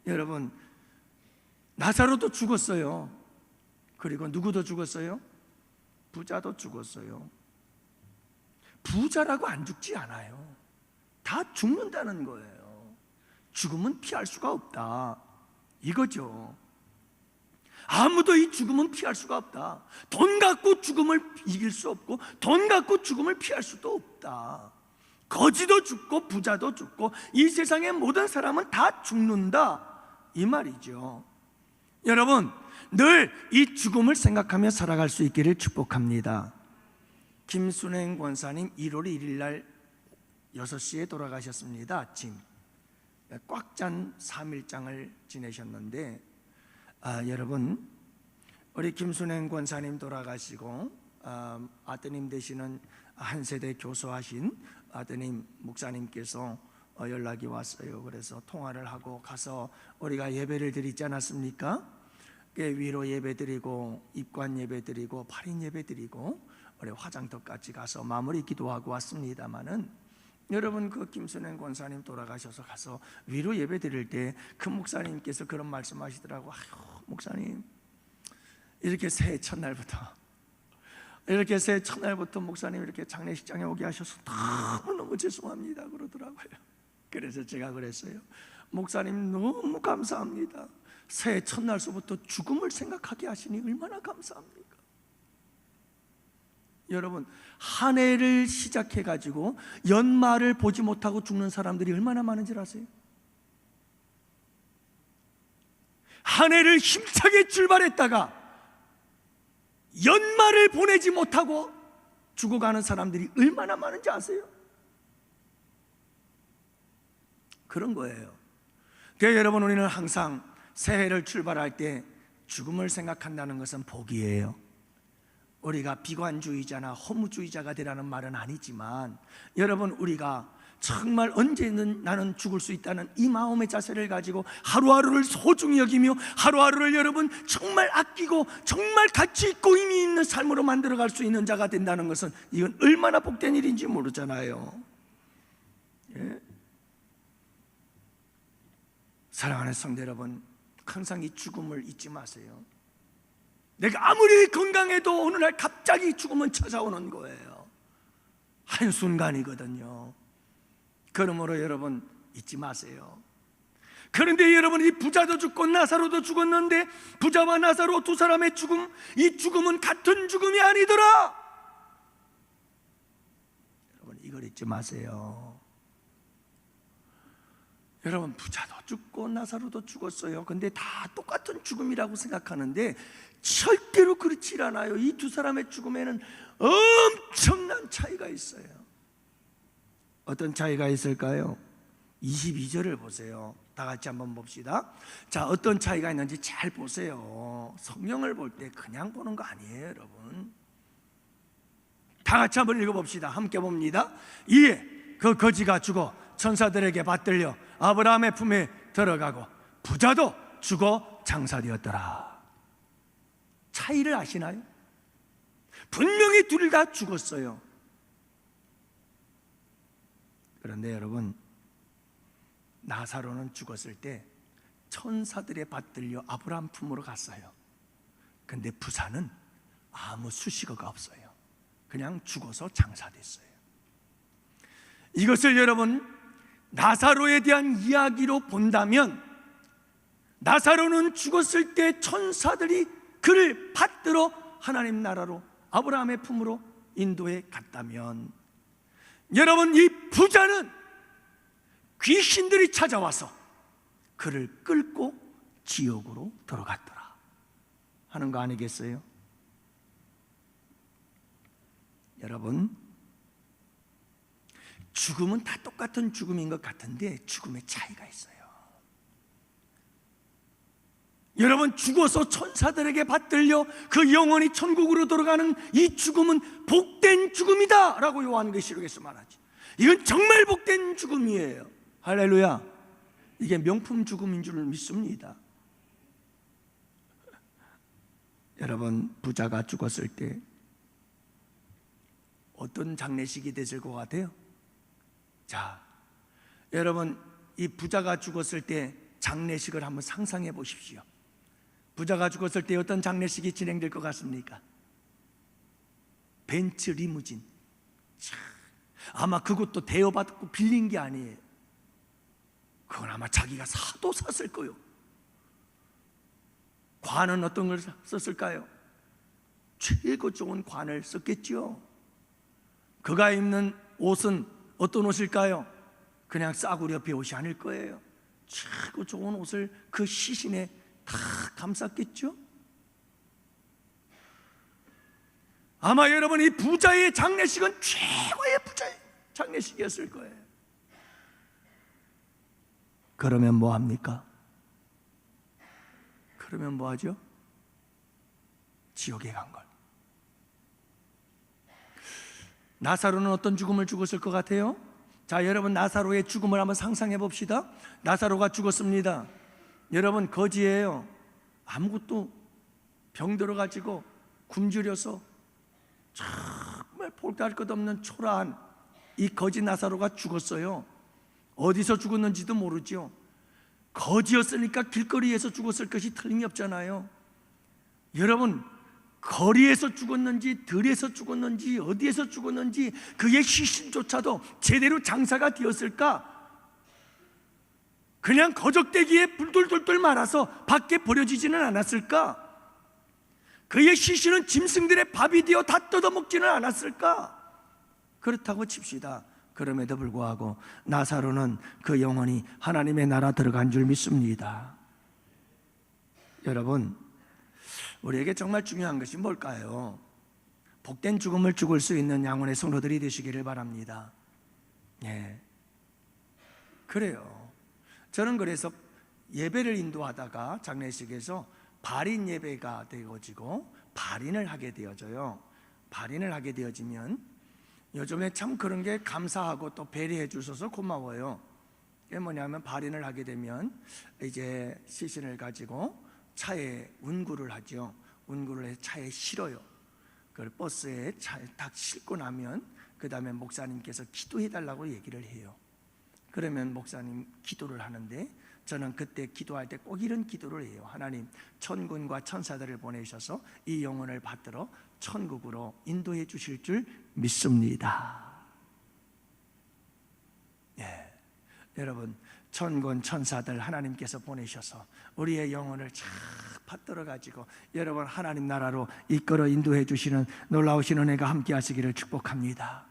여러분, 나사로도 죽었어요. 그리고 누구도 죽었어요? 부자도 죽었어요. 부자라고 안 죽지 않아요. 다 죽는다는 거예요. 죽음은 피할 수가 없다, 이거죠. 아무도 이 죽음은 피할 수가 없다. 돈 갖고 죽음을 이길 수 없고 돈 갖고 죽음을 피할 수도 없다. 거지도 죽고 부자도 죽고 이 세상의 모든 사람은 다 죽는다, 이 말이죠. 여러분, 늘 이 죽음을 생각하며 살아갈 수 있기를 축복합니다. 김순행 권사님 1월 1일 날 6시에 돌아가셨습니다. 아침 꽉 찬 3일장을 지내셨는데, 여러분, 우리 김순행 권사님 돌아가시고 아드님 되시는 한 세대 교수하신 아드님 목사님께서 연락이 왔어요. 그래서 통화를 하고 가서 우리가 예배를 드리지 않았습니까? 위로 예배 드리고 입관 예배 드리고 8인 예배 드리고 우리 화장터까지 가서 마무리 기도하고 왔습니다마는, 여러분, 그 김순행 권사님 돌아가셔서 가서 위로 예배 드릴 때 그 목사님께서 그런 말씀하시더라고. 아유, 목사님, 이렇게 새해 첫날부터 목사님 이렇게 장례식장에 오게 하셔서 너무 죄송합니다 그러더라고요. 그래서 제가 그랬어요. 목사님 너무 감사합니다. 새해 첫날서부터 죽음을 생각하게 하시니 얼마나 감사합니까? 여러분, 한 해를 시작해가지고 연말을 보지 못하고 죽는 사람들이 얼마나 많은지 아세요? 한 해를 힘차게 출발했다가 연말을 보내지 못하고 죽어가는 사람들이 얼마나 많은지 아세요? 그런 거예요. 그래서 여러분, 우리는 항상 새해를 출발할 때 죽음을 생각한다는 것은 복이에요. 우리가 비관주의자나 허무주의자가 되라는 말은 아니지만, 여러분, 우리가 정말 언제든 나는 죽을 수 있다는 이 마음의 자세를 가지고 하루하루를 소중히 여기며 하루하루를 여러분 정말 아끼고 정말 가치 있고 의미 있는 삶으로 만들어갈 수 있는 자가 된다는 것은 이건 얼마나 복된 일인지 모르잖아요. 예? 사랑하는 성도 여러분, 항상 이 죽음을 잊지 마세요. 내가 아무리 건강해도 어느 날 갑자기 죽음은 찾아오는 거예요. 한순간이거든요. 그러므로 여러분 잊지 마세요. 그런데 여러분, 이 부자도 죽고 나사로도 죽었는데 부자와 나사로 두 사람의 죽음, 이 죽음은 같은 죽음이 아니더라. 여러분, 이걸 잊지 마세요. 여러분, 부자도 죽고 나사로도 죽었어요. 근데 다 똑같은 죽음이라고 생각하는데 절대로 그렇지 않아요. 이 두 사람의 죽음에는 엄청난 차이가 있어요. 어떤 차이가 있을까요? 22절을 보세요. 다 같이 한번 봅시다. 자, 어떤 차이가 있는지 잘 보세요. 성경을 볼 때 그냥 보는 거 아니에요, 여러분. 다 같이 한번 읽어봅시다. 함께 봅니다. 이에 그 거지가 죽어 천사들에게 받들려 아브라함의 품에 들어가고 부자도 죽어 장사되었더라. 차이를 아시나요? 분명히 둘 다 죽었어요. 그런데 여러분, 나사로는 죽었을 때 천사들에 받들려 아브라함 품으로 갔어요. 근데 부자는 아무 수식어가 없어요. 그냥 죽어서 장사됐어요. 이것을 여러분, 나사로에 대한 이야기로 본다면, 나사로는 죽었을 때 천사들이 그를 받들어 하나님 나라로, 아브라함의 품으로 인도에 갔다면, 여러분, 이 부자는 귀신들이 찾아와서 그를 끌고 지옥으로 들어갔더라 하는 거 아니겠어요? 여러분, 죽음은 다 똑같은 죽음인 것 같은데 죽음의 차이가 있어요. 여러분, 죽어서 천사들에게 받들려 그 영혼이 천국으로 들어가는 이 죽음은 복된 죽음이다 라고 요한계시록에서 말하지. 이건 정말 복된 죽음이에요. 할렐루야. 이게 명품 죽음인 줄 믿습니다. 여러분, 부자가 죽었을 때 어떤 장례식이 됐을 것 같아요? 자, 여러분, 이 부자가 죽었을 때 장례식을 한번 상상해 보십시오. 부자가 죽었을 때 어떤 장례식이 진행될 것 같습니까? 벤츠 리무진. 참, 아마 그것도 대여받고 빌린 게 아니에요. 그건 아마 자기가 사도 샀을 거예요. 관은 어떤 걸 썼을까요? 최고 좋은 관을 썼겠죠. 그가 입는 옷은 어떤 옷일까요? 그냥 싸구려 배옷이 아닐 거예요. 최고 좋은 옷을 그 시신에 다 감쌌겠죠? 아마 여러분, 이 부자의 장례식은 최고의 부자의 장례식이었을 거예요. 그러면 뭐 합니까? 그러면 뭐 하죠? 지옥에 간 걸. 나사로는 어떤 죽음을 죽었을 것 같아요? 자, 여러분, 나사로의 죽음을 한번 상상해 봅시다. 나사로가 죽었습니다. 여러분, 거지예요. 아무것도 병 들어가지고 굶주려서 정말 볼까 것 없는 초라한 이 거지 나사로가 죽었어요. 어디서 죽었는지도 모르죠. 거지였으니까 길거리에서 죽었을 것이 틀림이 없잖아요. 여러분, 거리에서 죽었는지 들에서 죽었는지 어디에서 죽었는지 그의 시신조차도 제대로 장사가 되었을까? 그냥 거적대기에 불돌돌돌 말아서 밖에 버려지지는 않았을까? 그의 시신은 짐승들의 밥이 되어 다 뜯어먹지는 않았을까? 그렇다고 칩시다. 그럼에도 불구하고 나사로는 그 영혼이 하나님의 나라 들어간 줄 믿습니다. 여러분, 우리에게 정말 중요한 것이 뭘까요? 복된 죽음을 죽을 수 있는 양혼의 성도들이 되시기를 바랍니다. 예, 그래요. 저는 그래서 예배를 인도하다가 장례식에서 발인 예배가 되어지고 발인을 하게 되어져요. 발인을 하게 되어지면 요즘에 참 그런 게 감사하고 또 배려해 주셔서 고마워요. 그게 뭐냐면 발인을 하게 되면 이제 시신을 가지고 차에 운구를 하죠. 운구를 해서 차에 실어요. 그걸 버스에 차에 딱 싣고 나면 그 다음에 목사님께서 기도해 달라고 얘기를 해요. 그러면 목사님 기도를 하는데 저는 그때 기도할 때 꼭 이런 기도를 해요. 하나님, 천군과 천사들을 보내셔서 이 영혼을 받들어 천국으로 인도해 주실 줄 믿습니다. 예, 여러분, 천군 천사들 하나님께서 보내셔서 우리의 영혼을 쫙 받들어 가지고 여러분 하나님 나라로 이끌어 인도해 주시는 놀라우신 은혜가 함께 하시기를 축복합니다.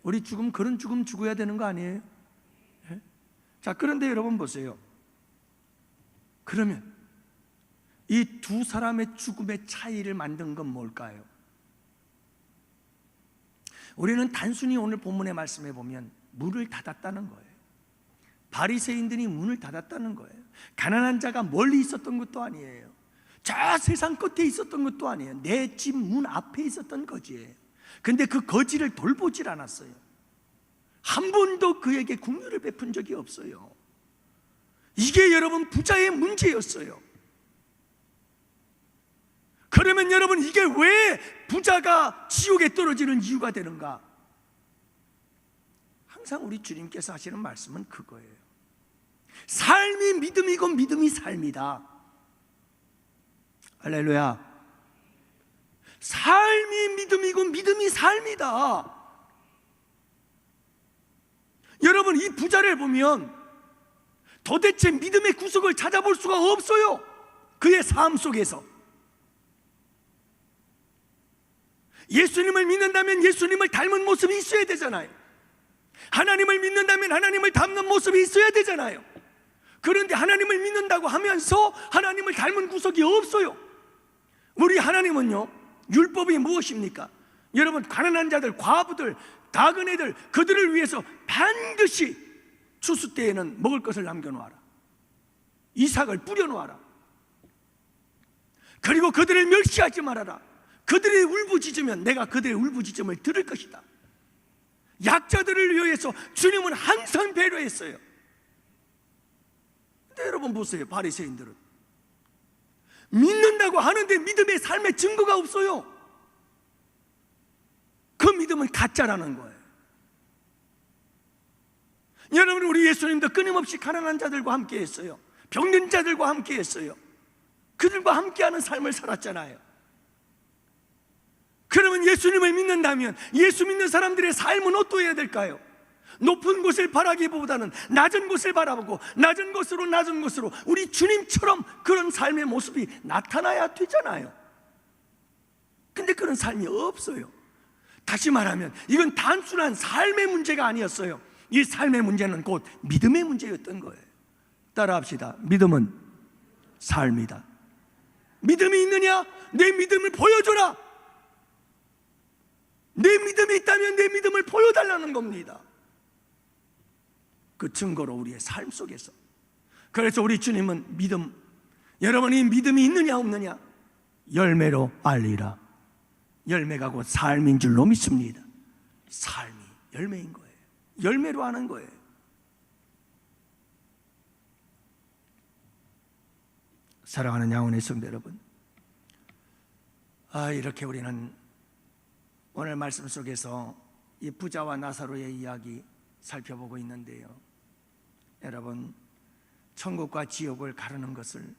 우리 죽음, 그런 죽음 죽어야 되는 거 아니에요? 예? 자, 그런데 여러분 보세요. 그러면 이 두 사람의 죽음의 차이를 만든 건 뭘까요? 우리는 단순히 오늘 본문의 말씀에 보면 문을 닫았다는 거예요. 바리새인들이 문을 닫았다는 거예요. 가난한 자가 멀리 있었던 것도 아니에요. 저 세상 끝에 있었던 것도 아니에요. 내 집 문 앞에 있었던 거지예요. 근데 그 거지를 돌보질 않았어요. 한 번도 그에게 긍휼을 베푼 적이 없어요. 이게 여러분 부자의 문제였어요. 그러면 여러분, 이게 왜 부자가 지옥에 떨어지는 이유가 되는가? 항상 우리 주님께서 하시는 말씀은 그거예요. 삶이 믿음이고 믿음이 삶이다. 할렐루야. 삶이 믿음이고 믿음이 삶이다. 여러분, 이 부자를 보면 도대체 믿음의 구석을 찾아볼 수가 없어요. 그의 삶 속에서 예수님을 믿는다면 예수님을 닮은 모습이 있어야 되잖아요. 하나님을 믿는다면 하나님을 닮는 모습이 있어야 되잖아요. 그런데 하나님을 믿는다고 하면서 하나님을 닮은 구석이 없어요. 우리 하나님은요, 율법이 무엇입니까? 여러분, 가난한 자들, 과부들, 나그네들, 그들을 위해서 반드시 추수 때에는 먹을 것을 남겨놓아라, 이삭을 뿌려놓아라, 그리고 그들을 멸시하지 말아라. 그들이 울부짖으면 내가 그들의 울부짖음을 들을 것이다. 약자들을 위해서 주님은 항상 배려했어요. 근데 여러분 보세요, 바리새인들은 믿는다고 하는데 믿음의 삶의 증거가 없어요. 그 믿음은 가짜라는 거예요. 여러분, 우리 예수님도 끊임없이 가난한 자들과 함께 했어요. 병든 자들과 함께 했어요. 그들과 함께하는 삶을 살았잖아요. 그러면 예수님을 믿는다면 예수 믿는 사람들의 삶은 어떠해야 될까요? 높은 곳을 바라기보다는 낮은 곳을 바라보고 낮은 곳으로 우리 주님처럼 그런 삶의 모습이 나타나야 되잖아요. 근데 그런 삶이 없어요. 다시 말하면 이건 단순한 삶의 문제가 아니었어요. 이 삶의 문제는 곧 믿음의 문제였던 거예요. 따라합시다. 믿음은 삶이다. 믿음이 있느냐? 내 믿음을 보여줘라. 내 믿음이 있다면 내 믿음을 보여달라는 겁니다. 그 증거로 우리의 삶 속에서. 그래서 우리 주님은 믿음, 여러분이 믿음이 있느냐 없느냐 열매로 알리라. 열매가 곧 삶인 줄로 믿습니다. 삶이 열매인 거예요. 열매로 하는 거예요. 사랑하는 양원의 성도 여러분, 이렇게 우리는 오늘 말씀 속에서 이 부자와 나사로의 이야기 살펴보고 있는데요, 여러분, 천국과 지옥을 가르는 것을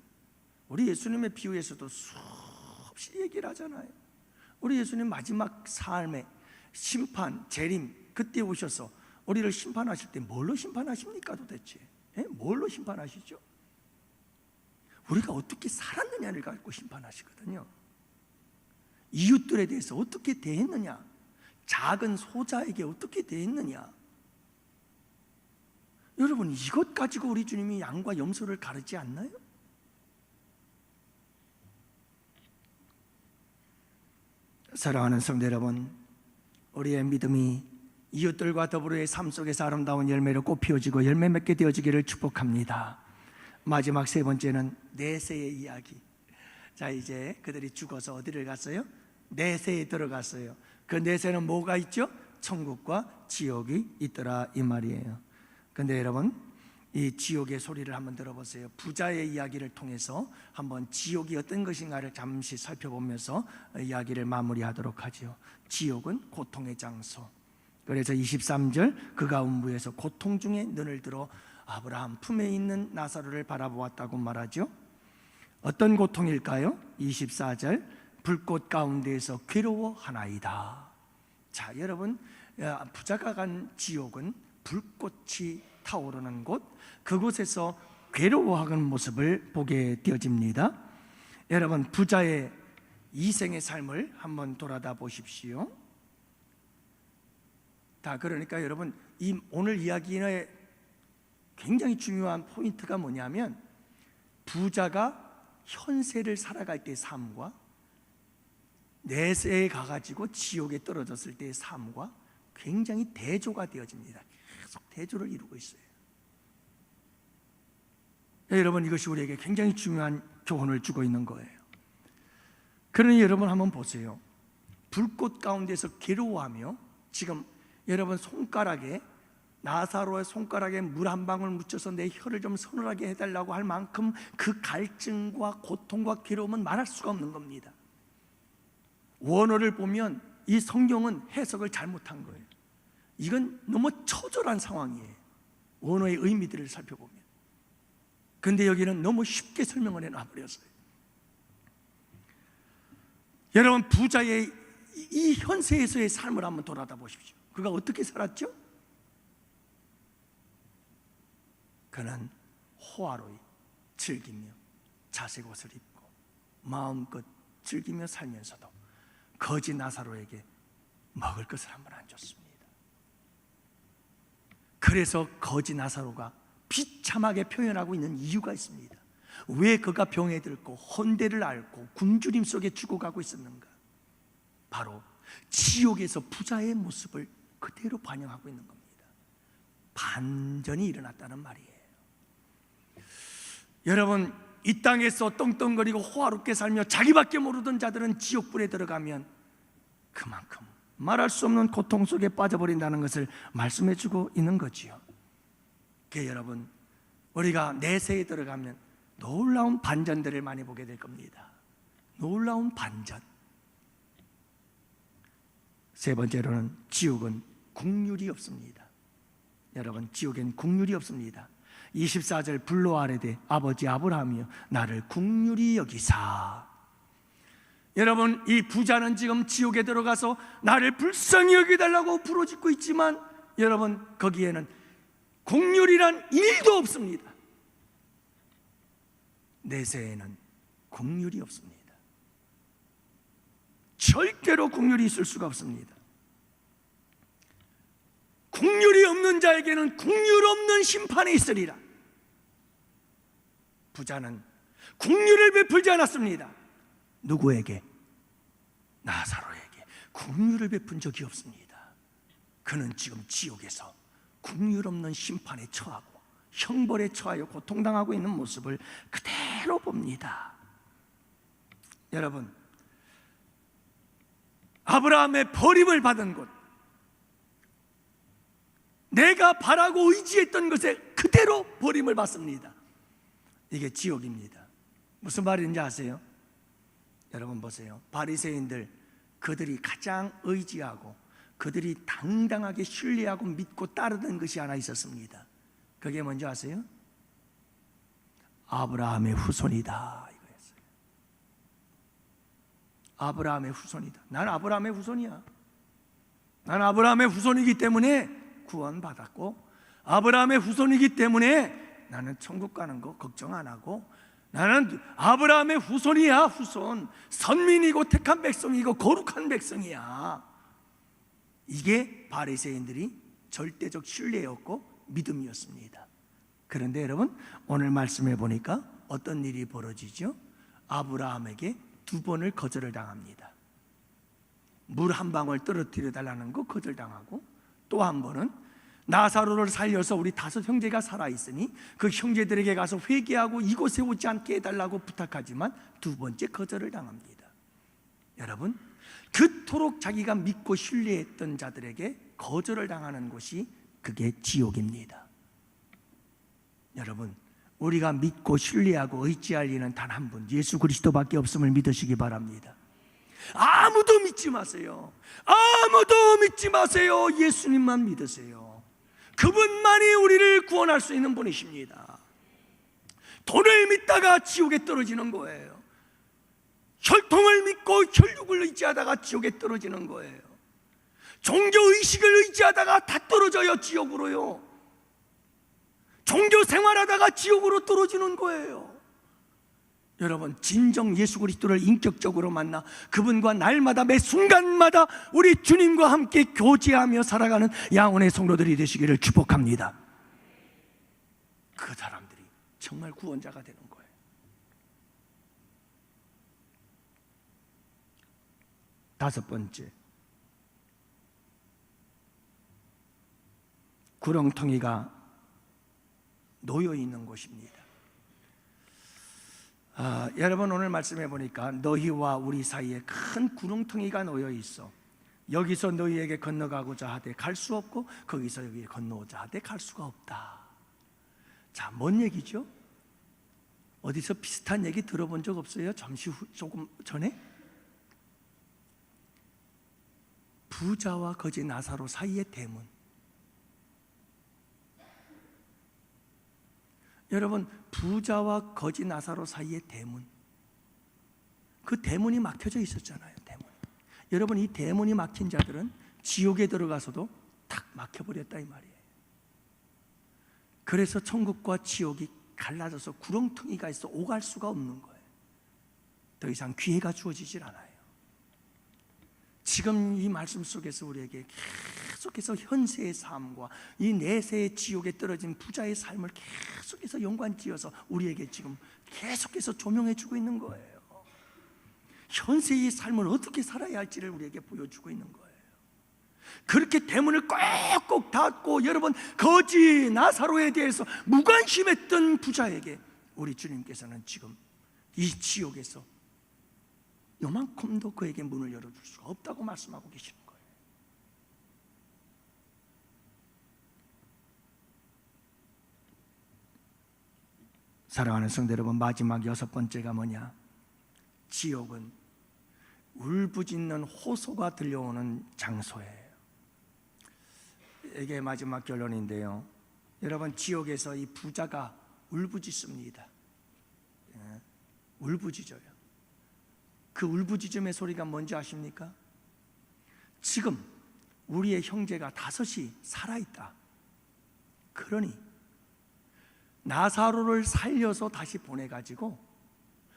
우리 예수님의 비유에서도 수없이 얘기를 하잖아요. 우리 예수님 마지막 삶의 심판, 재림, 그때 오셔서 우리를 심판하실 때 뭘로 심판하십니까 도대체? 뭘로 심판하시죠? 우리가 어떻게 살았느냐를 갖고 심판하시거든요. 이웃들에 대해서 어떻게 대했느냐, 작은 소자에게 어떻게 대했느냐. 여러분, 이것 가지고 우리 주님이 양과 염소를 가르지 않나요? 사랑하는 성도 여러분, 우리의 믿음이 이웃들과 더불어의 삶 속에서 아름다운 열매로 꽃 피워지고 열매 맺게 되어지기를 축복합니다. 마지막 세 번째는 내세의 이야기. 자, 이제 그들이 죽어서 어디를 갔어요? 내세에 들어갔어요. 그 내세는 뭐가 있죠? 천국과 지옥이 있더라, 이 말이에요. 근데 여러분, 이 지옥의 소리를 한번 들어보세요. 부자의 이야기를 통해서 한번 지옥이 어떤 것인가를 잠시 살펴보면서 이야기를 마무리하도록 하죠. 지옥은 고통의 장소. 그래서 23절, 그가 음부에서 고통 중에 눈을 들어 아브라함 품에 있는 나사로를 바라보았다고 말하죠. 어떤 고통일까요? 24절, 불꽃 가운데에서 괴로워하나이다. 자, 여러분, 부자가 간 지옥은 불꽃이 타오르는 곳, 그곳에서 괴로워하는 모습을 보게 되어집니다. 여러분, 부자의 이생의 삶을 한번 돌아다 보십시오. 그러니까 여러분, 이 오늘 이야기의 굉장히 중요한 포인트가 뭐냐면, 부자가 현세를 살아갈 때의 삶과 내세에 가가지고 지옥에 떨어졌을 때의 삶과 굉장히 대조가 되어집니다. 계속 대조를 이루고 있어요. 여러분, 이것이 우리에게 굉장히 중요한 교훈을 주고 있는 거예요. 그러니 여러분 한번 보세요. 불꽃 가운데서 괴로워하며, 지금 여러분 손가락에, 나사로의 손가락에 물 한 방울 묻혀서 내 혀를 좀 서늘하게 해달라고 할 만큼 그 갈증과 고통과 괴로움은 말할 수가 없는 겁니다. 원어를 보면 이 성경은 해석을 잘못한 거예요. 이건 너무 처절한 상황이에요, 원어의 의미들을 살펴보면. 근데 여기는 너무 쉽게 설명을 해놔버렸어요. 여러분, 부자의 이 현세에서의 삶을 한번 돌아다 보십시오. 그가 어떻게 살았죠? 그는 호화로이 즐기며 자색 옷을 입고 마음껏 즐기며 살면서도 거지 나사로에게 먹을 것을 한번 안 줬습니다. 그래서 거지 나사로가 비참하게 표현하고 있는 이유가 있습니다. 왜 그가 병에 들고 헌대를 앓고 굶주림 속에 죽어가고 있었는가? 바로 지옥에서 부자의 모습을 그대로 반영하고 있는 겁니다. 반전이 일어났다는 말이에요. 여러분, 이 땅에서 떵떵거리고 호화롭게 살며 자기밖에 모르던 자들은 지옥불에 들어가면 그만큼 말할 수 없는 고통 속에 빠져버린다는 것을 말씀해 주고 있는 거지요. 여러분, 우리가 내세에 들어가면 놀라운 반전들을 많이 보게 될 겁니다. 놀라운 반전. 세 번째로는 지옥은 국률이 없습니다. 여러분, 지옥엔 국률이 없습니다. 24절 불로 아뢰되 아버지 아브라함이여 나를 국률이 여기사. 여러분, 이 부자는 지금 지옥에 들어가서 나를 불쌍히 여기달라고 부르짖고 있지만 여러분, 거기에는 국률이란 일도 없습니다. 내세에는 국률이 없습니다. 절대로 국률이 있을 수가 없습니다. 국률이 없는 자에게는 국률 없는 심판이 있으리라. 부자는 국률을 베풀지 않았습니다. 누구에게? 나사로에게 국률을 베푼 적이 없습니다. 그는 지금 지옥에서 국률 없는 심판에 처하고 형벌에 처하여 고통당하고 있는 모습을 그대로 봅니다. 여러분, 아브라함의 버림을 받은 곳, 내가 바라고 의지했던 것에 그대로 버림을 받습니다. 이게 지옥입니다. 무슨 말인지 아세요? 여러분 보세요. 바리새인들, 그들이 가장 의지하고 그들이 당당하게 신뢰하고 믿고 따르던 것이 하나 있었습니다. 그게 뭔지 아세요? 아브라함의 후손이다 이거였어요. 아브라함의 후손이다. 난 아브라함의 후손이야. 난 아브라함의 후손이기 때문에 구원받았고, 아브라함의 후손이기 때문에 나는 천국 가는 거 걱정 안 하고, 나는 아브라함의 후손이야. 후손, 선민이고 택한 백성이고 거룩한 백성이야. 이게 바리새인들이 절대적 신뢰였고 믿음이었습니다. 그런데 여러분, 오늘 말씀해 보니까 어떤 일이 벌어지죠? 아브라함에게 2번을 거절을 당합니다. 물 한 방울 떨어뜨려 달라는 거 거절당하고, 또 한 번은 나사로를 살려서 우리 5 형제가 살아있으니 그 형제들에게 가서 회개하고 이곳에 오지 않게 해달라고 부탁하지만 2번째 거절을 당합니다. 여러분, 그토록 자기가 믿고 신뢰했던 자들에게 거절을 당하는 곳이 그게 지옥입니다. 여러분, 우리가 믿고 신뢰하고 의지할 이는 단 한 분, 예수 그리스도밖에 없음을 믿으시기 바랍니다. 아무도 믿지 마세요. 아무도 믿지 마세요. 예수님만 믿으세요. 그분만이 우리를 구원할 수 있는 분이십니다. 돈을 믿다가 지옥에 떨어지는 거예요. 혈통을 믿고 혈육을 의지하다가 지옥에 떨어지는 거예요. 종교의식을 의지하다가 다 떨어져요. 지옥으로요. 종교 생활하다가 지옥으로 떨어지는 거예요. 여러분, 진정 예수 그리스도를 인격적으로 만나 그분과 날마다 매 순간마다 우리 주님과 함께 교제하며 살아가는 양혼의 성도들이 되시기를 축복합니다. 그 사람들이 정말 구원자가 되는 거예요. 다섯 번째, 구렁텅이가 놓여 있는 곳입니다. 여러분, 오늘 말씀해 보니까 너희와 우리 사이에 큰 구렁텅이가 놓여 있어. 여기서 너희에게 건너가고자 하되 갈 수 없고 거기서 여기에 건너오자 하되 갈 수가 없다. 자, 뭔 얘기죠? 어디서 비슷한 얘기 들어본 적 없어요? 조금 전에? 부자와 거지 나사로 사이의 대문. 여러분, 부자와 거지 나사로 사이의 대문, 그 대문이 막혀져 있었잖아요. 대문. 여러분, 이 대문이 막힌 자들은 지옥에 들어가서도 탁 막혀버렸다 이 말이에요. 그래서 천국과 지옥이 갈라져서 구렁텅이가 있어 오갈 수가 없는 거예요. 더 이상 기회가 주어지질 않아요. 지금 이 말씀 속에서 우리에게 계속해서 현세의 삶과 이 내세의 지옥에 떨어진 부자의 삶을 계속해서 연관지어서 우리에게 지금 계속해서 조명해 주고 있는 거예요. 현세의 삶을 어떻게 살아야 할지를 우리에게 보여주고 있는 거예요. 그렇게 대문을 꼭꼭 닫고 여러분 거지 나사로에 대해서 무관심했던 부자에게 우리 주님께서는 지금 이 지옥에서 요만큼도 그에게 문을 열어줄 수가 없다고 말씀하고 계시는 거예요. 사랑하는 성도 여러분, 마지막 6번째가 뭐냐? 지옥은 울부짖는 호소가 들려오는 장소예요. 이게 마지막 결론인데요, 여러분, 지옥에서 이 부자가 울부짖습니다. 울부짖어요. 그 울부짖음의 소리가 뭔지 아십니까? 지금 우리의 형제가 5이 살아있다. 그러니 나사로를 살려서 다시 보내가지고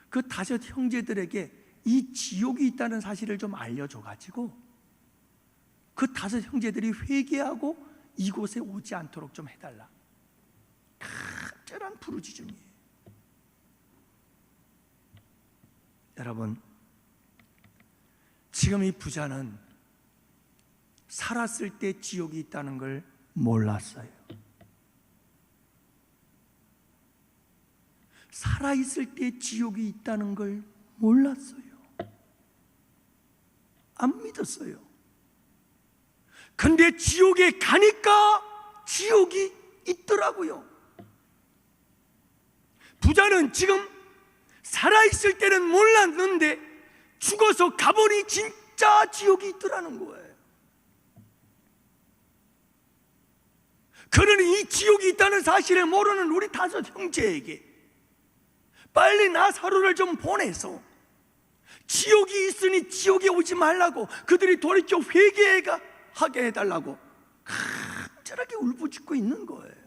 그 5 형제들에게 이 지옥이 있다는 사실을 좀 알려줘가지고 그 5 형제들이 회개하고 이곳에 오지 않도록 좀 해달라. 간절한 부르짖음이에요. 여러분, 지금 이 부자는 살았을 때 지옥이 있다는 걸 몰랐어요. 살아있을 때 지옥이 있다는 걸 몰랐어요. 안 믿었어요. 근데 지옥에 가니까 지옥이 있더라고요. 부자는 지금 살아있을 때는 몰랐는데 죽어서 가보니 진짜 지옥이 있더라는 거예요. 그러니 이 지옥이 있다는 사실을 모르는 우리 5 형제에게 빨리 나사로를 좀 보내서 지옥이 있으니 지옥에 오지 말라고, 그들이 돌이켜 회개하게 해달라고 간절하게 울부짖고 있는 거예요.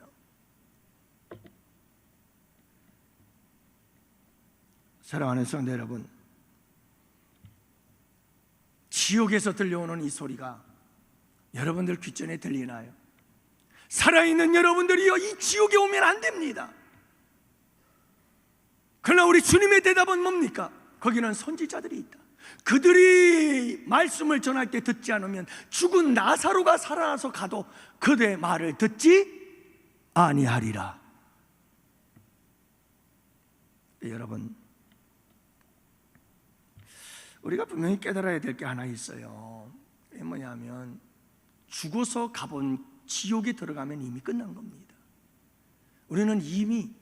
사랑하는 성도 여러분, 지옥에서 들려오는 이 소리가 여러분들 귓전에 들리나요? 살아있는 여러분들이요, 이 지옥에 오면 안 됩니다. 그러나 우리 주님의 대답은 뭡니까? 거기는 선지자들이 있다. 그들이 말씀을 전할 때 듣지 않으면 죽은 나사로가 살아나서 가도 그들의 말을 듣지 아니하리라. 여러분, 우리가 분명히 깨달아야 될 게 하나 있어요. 그게 뭐냐면 죽어서 가본 지옥에 들어가면 이미 끝난 겁니다. 우리는 이미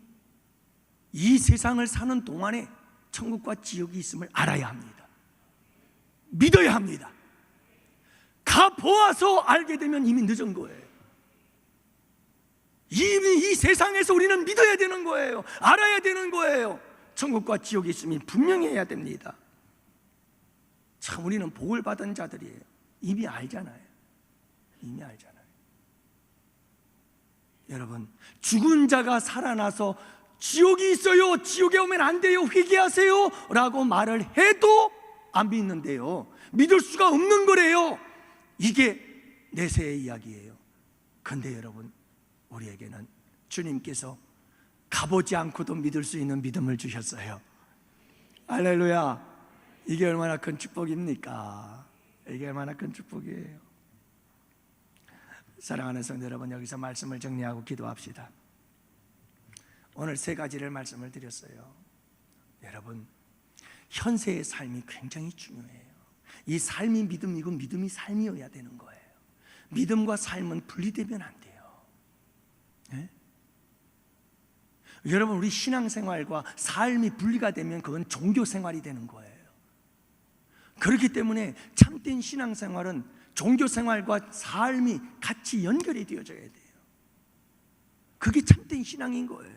이 세상을 사는 동안에 천국과 지옥이 있음을 알아야 합니다. 믿어야 합니다. 가보아서 알게 되면 이미 늦은 거예요. 이미 이 세상에서 우리는 믿어야 되는 거예요. 알아야 되는 거예요. 천국과 지옥이 있음이 분명히 해야 됩니다. 참, 우리는 복을 받은 자들이에요. 이미 알잖아요. 이미 알잖아요. 여러분, 죽은 자가 살아나서 지옥이 있어요, 지옥에 오면 안 돼요, 회개하세요 라고 말을 해도 안 믿는데요, 믿을 수가 없는 거래요. 이게 내세의 이야기예요. 그런데 여러분, 우리에게는 주님께서 가보지 않고도 믿을 수 있는 믿음을 주셨어요. 할렐루야. 이게 얼마나 큰 축복입니까? 이게 얼마나 큰 축복이에요. 사랑하는 성도 여러분, 여기서 말씀을 정리하고 기도합시다. 오늘 3가지를 말씀을 드렸어요. 여러분, 현세의 삶이 굉장히 중요해요. 이 삶이 믿음이고 믿음이 삶이어야 되는 거예요. 믿음과 삶은 분리되면 안 돼요. 네? 여러분, 우리 신앙생활과 삶이 분리가 되면 그건 종교생활이 되는 거예요. 그렇기 때문에 참된 신앙생활은 종교생활과 삶이 같이 연결이 되어져야 돼요. 그게 참된 신앙인 거예요.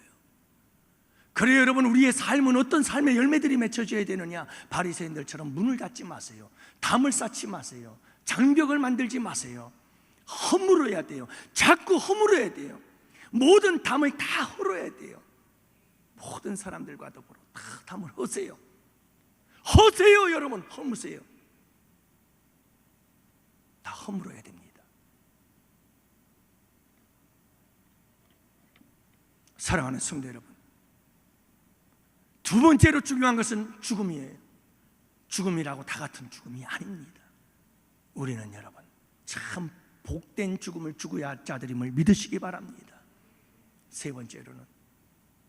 그래요, 여러분, 우리의 삶은 어떤 삶의 열매들이 맺혀져야 되느냐? 바리새인들처럼 문을 닫지 마세요. 담을 쌓지 마세요. 장벽을 만들지 마세요. 허물어야 돼요. 자꾸 허물어야 돼요. 모든 담을 다 헐어야 돼요. 모든 사람들과 더불어 다 담을 허세요. 허세요, 여러분. 허무세요. 허물어야 됩니다. 사랑하는 성도 여러분, 두 번째로 중요한 것은 죽음이에요. 죽음이라고 다 같은 죽음이 아닙니다. 우리는 여러분 참 복된 죽음을 죽어야 할 자들임을 믿으시기 바랍니다. 세 번째로는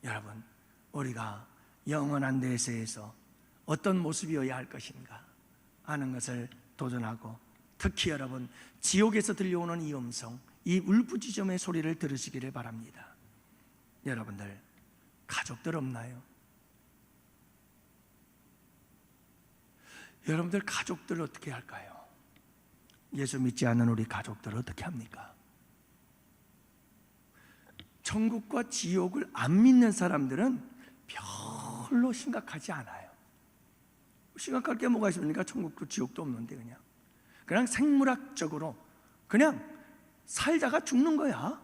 여러분, 우리가 영원한 내세에서 어떤 모습이어야 할 것인가 하는 것을 도전하고, 특히 여러분 지옥에서 들려오는 이 음성, 이 울부짖음의 소리를 들으시기를 바랍니다. 여러분들 가족들 없나요? 여러분들 가족들 어떻게 할까요? 예수 믿지 않는 우리 가족들 어떻게 합니까? 천국과 지옥을 안 믿는 사람들은 별로 심각하지 않아요. 심각할 게 뭐가 있습니까? 천국도 지옥도 없는데 그냥 생물학적으로 그냥 살다가 죽는 거야.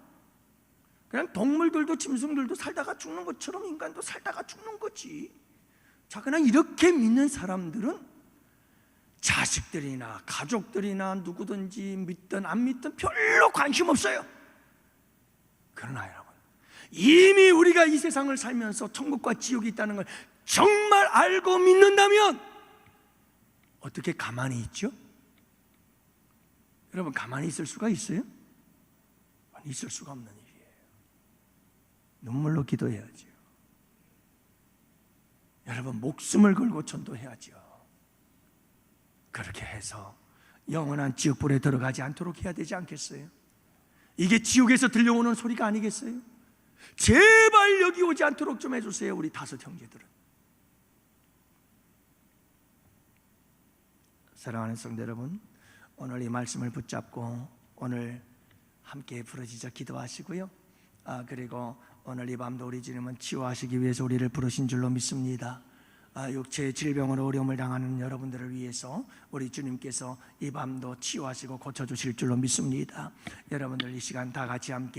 그냥 동물들도 짐승들도 살다가 죽는 것처럼 인간도 살다가 죽는 거지. 자, 그냥 이렇게 믿는 사람들은 자식들이나 가족들이나 누구든지 믿든 안 믿든 별로 관심 없어요. 그러나 여러분, 이미 우리가 이 세상을 살면서 천국과 지옥이 있다는 걸 정말 알고 믿는다면 어떻게 가만히 있죠? 여러분, 가만히 있을 수가 있어요? 있을 수가 없는 일이에요. 눈물로 기도해야죠. 여러분, 목숨을 걸고 전도해야죠. 그렇게 해서 영원한 지옥불에 들어가지 않도록 해야 되지 않겠어요? 이게 지옥에서 들려오는 소리가 아니겠어요? 제발 여기 오지 않도록 좀 해주세요, 우리 다섯 형제들은. 사랑하는 성도 여러분, 오늘 이 말씀을 붙잡고 오늘 함께 부르짖어 기도하시고요. 그리고 오늘 이 밤도 우리 주님은 치유하시기 위해서 우리를 부르신 줄로 믿습니다. 육체의 질병으로 어려움을 당하는 여러분들을 위해서 우리 주님께서 이 밤도 치유하시고 고쳐주실 줄로 믿습니다. 여러분들 이 시간 다 같이 함께